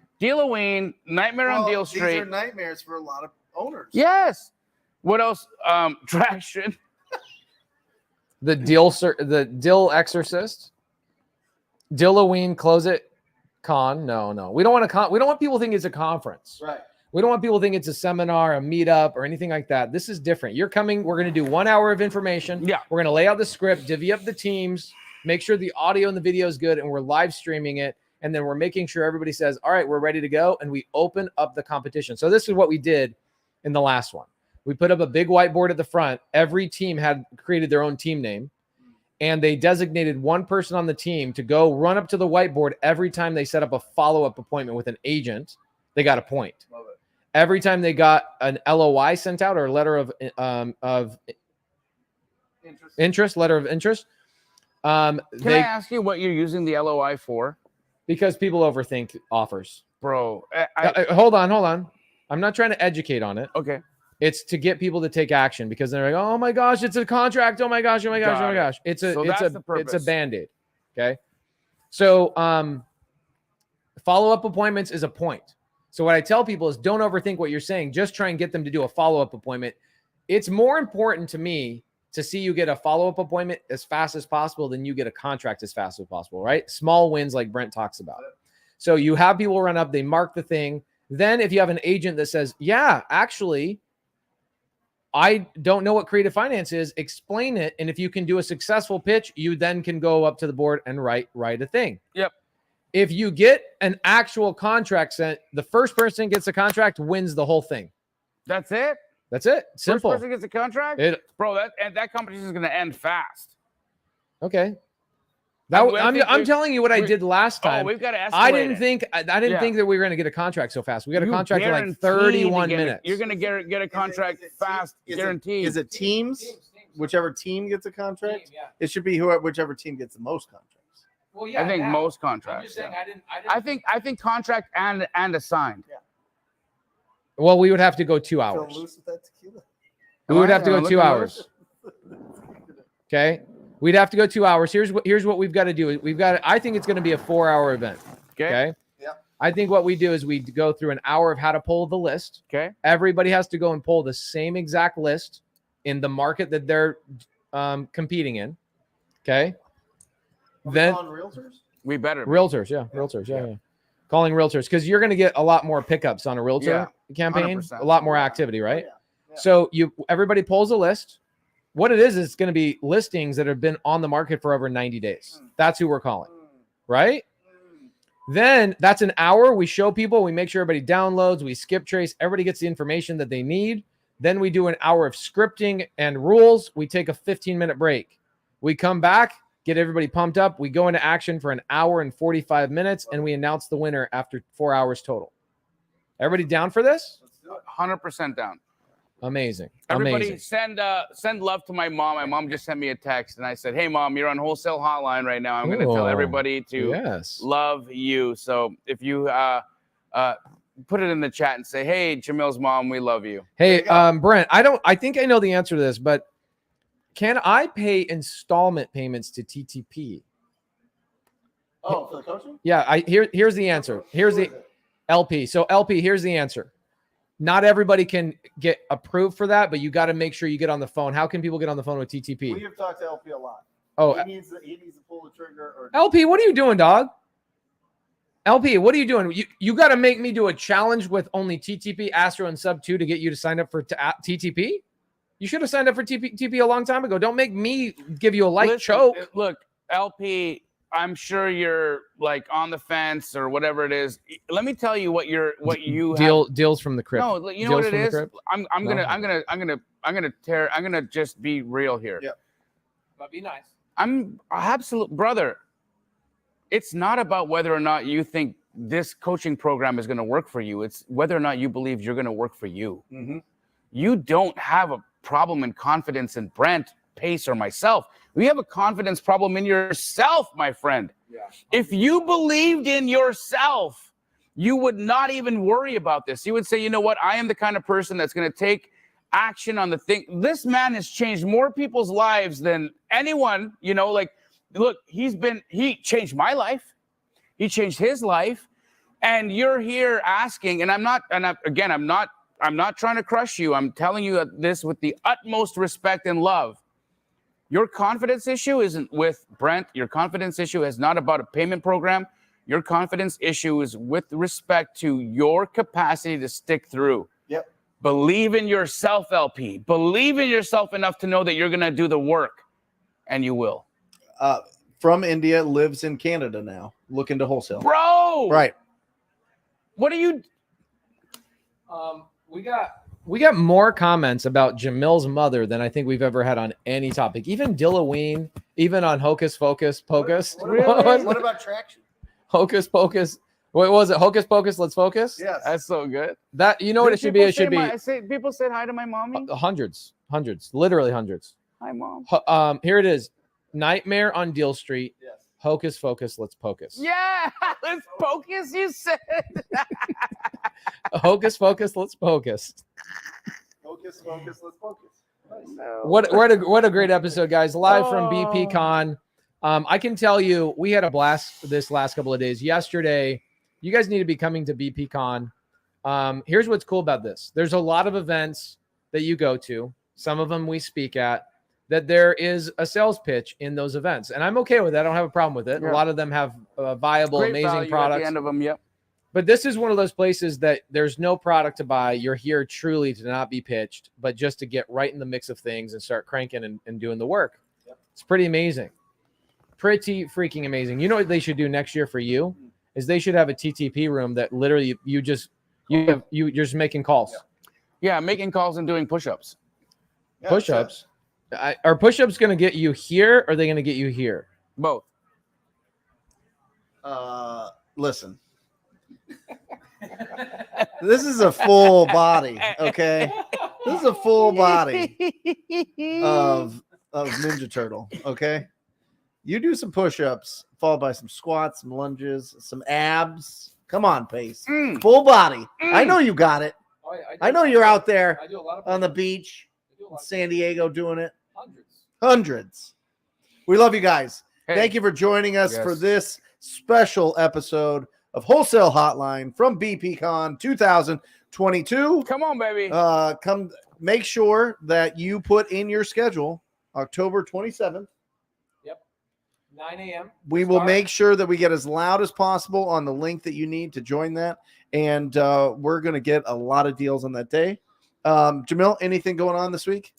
Nightmare on Deal Street. These are nightmares for a lot of owners. Yes. What else? Traction. The Dill Exorcist. Dilloween, Close It Con. No. We don't want people to think it's a conference. Right. We don't want people to think it's a seminar, a meetup, or anything like that. This is different. You're coming. We're going to do 1 hour of information. Yeah. We're going to lay out the script, divvy up the teams, make sure the audio and the video is good, and we're live streaming it. And then we're making sure everybody says, all right, we're ready to go. And we open up the competition. So this is what we did in the last one. We put up a big whiteboard at the front. Every team had created their own team name, and they designated one person on the team to go run up to the whiteboard every time they set up a follow-up appointment with an agent. They got a point. Love it. Every time they got an LOI sent out, or a letter of interest, letter of interest. Can I ask you what you're using the LOI for? Because people overthink offers. Bro, Hold on. I'm not trying to educate on it. Okay. It's to get people to take action, because they're like, oh my gosh, it's a contract. Oh my gosh. It's a Band-Aid. Okay. So follow-up appointments is a point. So what I tell people is, don't overthink what you're saying. Just try and get them to do a follow-up appointment. It's more important to me to see you get a follow-up appointment as fast as possible than you get a contract as fast as possible, right? Small wins, like Brent talks about. So you have people run up, they mark the thing. Then if you have an agent that says, yeah, actually, I don't know what creative finance is, explain it. And if you can do a successful pitch, you then can go up to the board and write a thing. Yep. If you get an actual contract sent, the first person gets a contract wins the whole thing. That's it? That's it. Simple. First person gets a contract? Bro, that competition is going to end fast. Okay. I'm telling you what I did last time. Oh, we've got to escalate. I didn't think that we were going to get a contract so fast. We got a contract in like 31 minutes. You're going to get a contract fast, guaranteed. Is it teams? Whichever team gets a contract? Team, yeah. It should be whichever team gets the most contracts. Well, yeah. I think now. most I'm contracts. just saying, yeah. I think contract and assigned. Yeah. Well, we would have to go 2 hours. Feel loose with that tequila? We would have to go 2 hours. Okay. We'd have to go 2 hours. Here's what we've got to do. I think it's going to be a 4-hour event. Okay. Yeah. I think what we do is we go through an hour of how to pull the list. Okay. Everybody has to go and pull the same exact list in the market that they're competing in. Okay. Then realtors? We better. Realtors. Yeah. Calling realtors, because you're going to get a lot more pickups on a realtor campaign, 100%. a lot more activity, right? Oh, yeah. So everybody pulls a list. What it is, it's going to be listings that have been on the market for over 90 days. That's who we're calling, right? Then that's an hour. We show people, we make sure everybody downloads, we skip trace, everybody gets the information that they need. Then we do an hour of scripting and rules. We take a 15-minute break. We come back, get everybody pumped up. We go into action for an hour and 45 minutes, and we announce the winner after 4 hours total. Everybody down for this? 100% down. Amazing. Everybody send love to my mom. My mom just sent me a text, and I said, hey, Mom, you're on Wholesale Hotline right now. I'm going to tell everybody to love you. So if you put it in the chat and say, hey, Jamil's mom, we love you. Hey, Brent, I think I know the answer to this, but can I pay installment payments to TTP? Oh, for the coaching? Yeah, here's the answer. Here's the LP. So LP, here's the answer. Not everybody can get approved for that, but you got to make sure you get on the phone. How can people get on the phone with TTP? We have talked to LP a lot. Oh, he needs to pull the trigger. Or LP, what are you doing, dog? LP, what are you doing? You got to make me do a challenge with only TTP, Astro, and Sub 2 to get you to sign up for TTP? You should have signed up for TTP a long time ago. Don't make me give you a light choke. Look, LP, I'm sure you're like on the fence or whatever it is. Let me tell you what you deals from the crypt. No, you know what it is. I'm gonna just be real here. Yeah. But be nice. I'm absolute brother. It's not about whether or not you think this coaching program is going to work for you. It's whether or not you believe you're going to work for you. Mm-hmm. You don't have a problem and confidence in Brent, Pace, or myself. We have a confidence problem in yourself, my friend. Yeah. If you believed in yourself, you would not even worry about this. You would say, you know what? I am the kind of person that's going to take action on the thing. This man has changed more people's lives than anyone, look, he changed my life. He changed his life. And you're here asking, and I'm not trying to crush you. I'm telling you this with the utmost respect and love. Your confidence issue isn't with Brent. Your confidence issue is not about a payment program. Your confidence issue is with respect to your capacity to stick through. Yep. Believe in yourself, LP. Believe in yourself enough to know that you're going to do the work, and you will. From India, lives in Canada now, looking to wholesale. Bro! Right. What are you... We got We got more comments about Jamil's mother than I think we've ever had on any topic. Even Dilloween, even on Hocus Pocus Pocus. What about traction? Hocus Pocus. What was it? Hocus Pocus, let's focus? Yes. That's so good. That, you know what it should be? It should be People said hi to my mommy. hundreds, literally hundreds. Hi, Mom. Here it is. Nightmare on Deal Street. Yes. Hocus Pocus, let's pocus. Yeah, let's focus, you said. Hocus Pocus, let's pocus. Focus, let's focus. Nice. What a great episode, guys. Live from BP Con. I can tell you, we had a blast this last couple of days. Yesterday, you guys need to be coming to BP Con. Here's what's cool about this. There's a lot of events that you go to. Some of them we speak at. That there is a sales pitch in those events. And I'm okay with that. I don't have a problem with it. Yeah. A lot of them have viable, Great amazing value products. at the end of them, yep. But this is one of those places that there's no product to buy. You're here truly to not be pitched, but just to get right in the mix of things and start cranking and doing the work. Yep. It's pretty amazing. Pretty freaking amazing. You know what they should do next year for you? Is they should have a TTP room that literally you're just making calls. Yeah, making calls and doing push-ups. Yeah, Push-ups. Are push-ups going to get you here, or are they going to get you here? Both. Listen. This is a full body, okay? This is a full body of Ninja Turtle, okay? You do some push-ups, followed by some squats, some lunges, some abs. Come on, Pace. Full body. I know you got it. I know you're out there I do a lot of on the beach in San Diego doing it. hundreds. We love you guys. Hey. Thank you for joining us Yes. for this special episode of Wholesale Hotline from BPCon 2022. Come on, baby. Come make sure that you put in your schedule October 27th. 9 a.m. We will Start. make sure that we get as loud as possible on the link that you need to join that. And we're going to get a lot of deals on that day. Jamil, anything going on this week?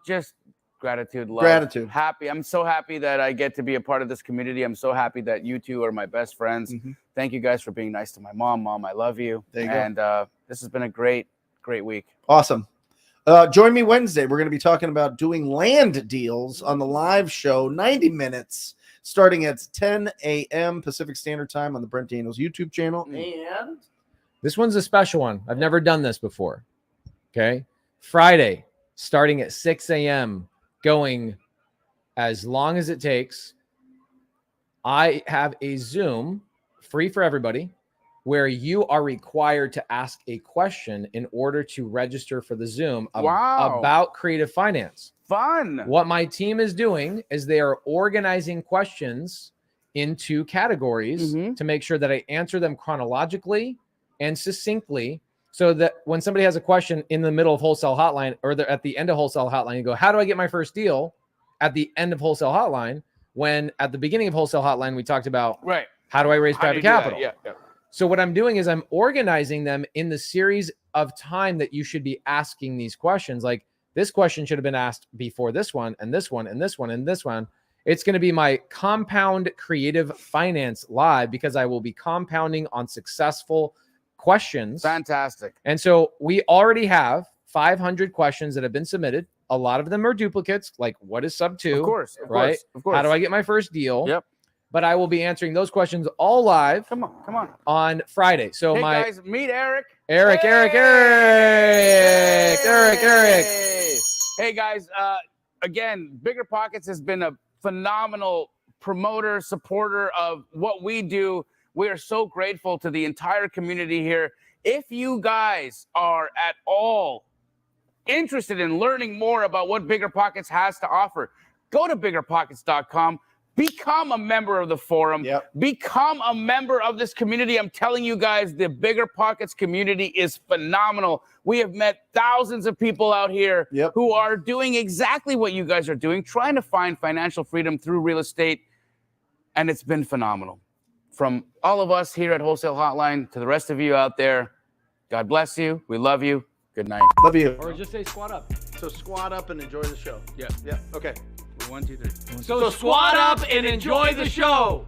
Just gratitude, love, Gratitude. happy. I'm so happy that I get to be a part of this community. I'm so happy that you two are my best friends. Thank you guys for being nice to my mom. Mom, I love you. There you go. And this has been a great week. Awesome. Join me Wednesday. We're going to be talking about doing land deals on the live show, 90 minutes, starting at 10 a.m. Pacific Standard Time on the Brent Daniels YouTube channel. And This one's a special one. I've never done this before. Okay. Friday, starting at 6 a.m., going as long as it takes. I have a Zoom free for everybody where you are required to ask a question in order to register for the Zoom about creative finance. Fun. What my team is doing is they are organizing questions into categories to make sure that I answer them chronologically and succinctly, so that when somebody has a question in the middle of Wholesale Hotline or they're at the end of Wholesale Hotline, you go, how do I get my first deal? At the end of Wholesale Hotline, when at the beginning of Wholesale Hotline, we talked about how do I raise private capital? Yeah. So what I'm doing is I'm organizing them in the series of time that you should be asking these questions. Like this question should have been asked before this one and this one and this one and this one. It's going to be my Compound Creative Finance Live because I will be compounding on successful questions. Fantastic. And so we already have 500 questions that have been submitted. A lot of them are duplicates, like what is sub 2? Of course. Right? Of course. How do I get my first deal? Yep. But I will be answering those questions all live. Come on. On Friday. So Hey, my guys, meet Eric. Eric. Hey, guys. Again, BiggerPockets has been a phenomenal promoter, supporter of what we do. We are so grateful to the entire community here. If you guys are at all interested in learning more about what BiggerPockets has to offer, go to BiggerPockets.com. Become a member of the forum. Become a member of this community. I'm telling you guys, the BiggerPockets community is phenomenal. We have met thousands of people out here who are doing exactly what you guys are doing, trying to find financial freedom through real estate. And it's been phenomenal. From all of us here at Wholesale Hotline to the rest of you out there, God bless you. We love you. Good night. love you. Or just say squat up. So squat up and enjoy the show. Yeah. Okay. 1, 2, 3. So squat up and enjoy the show.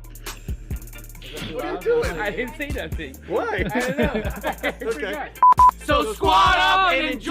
What are you doing? I didn't say nothing. Why? I don't know. Okay. So squat up and enjoy.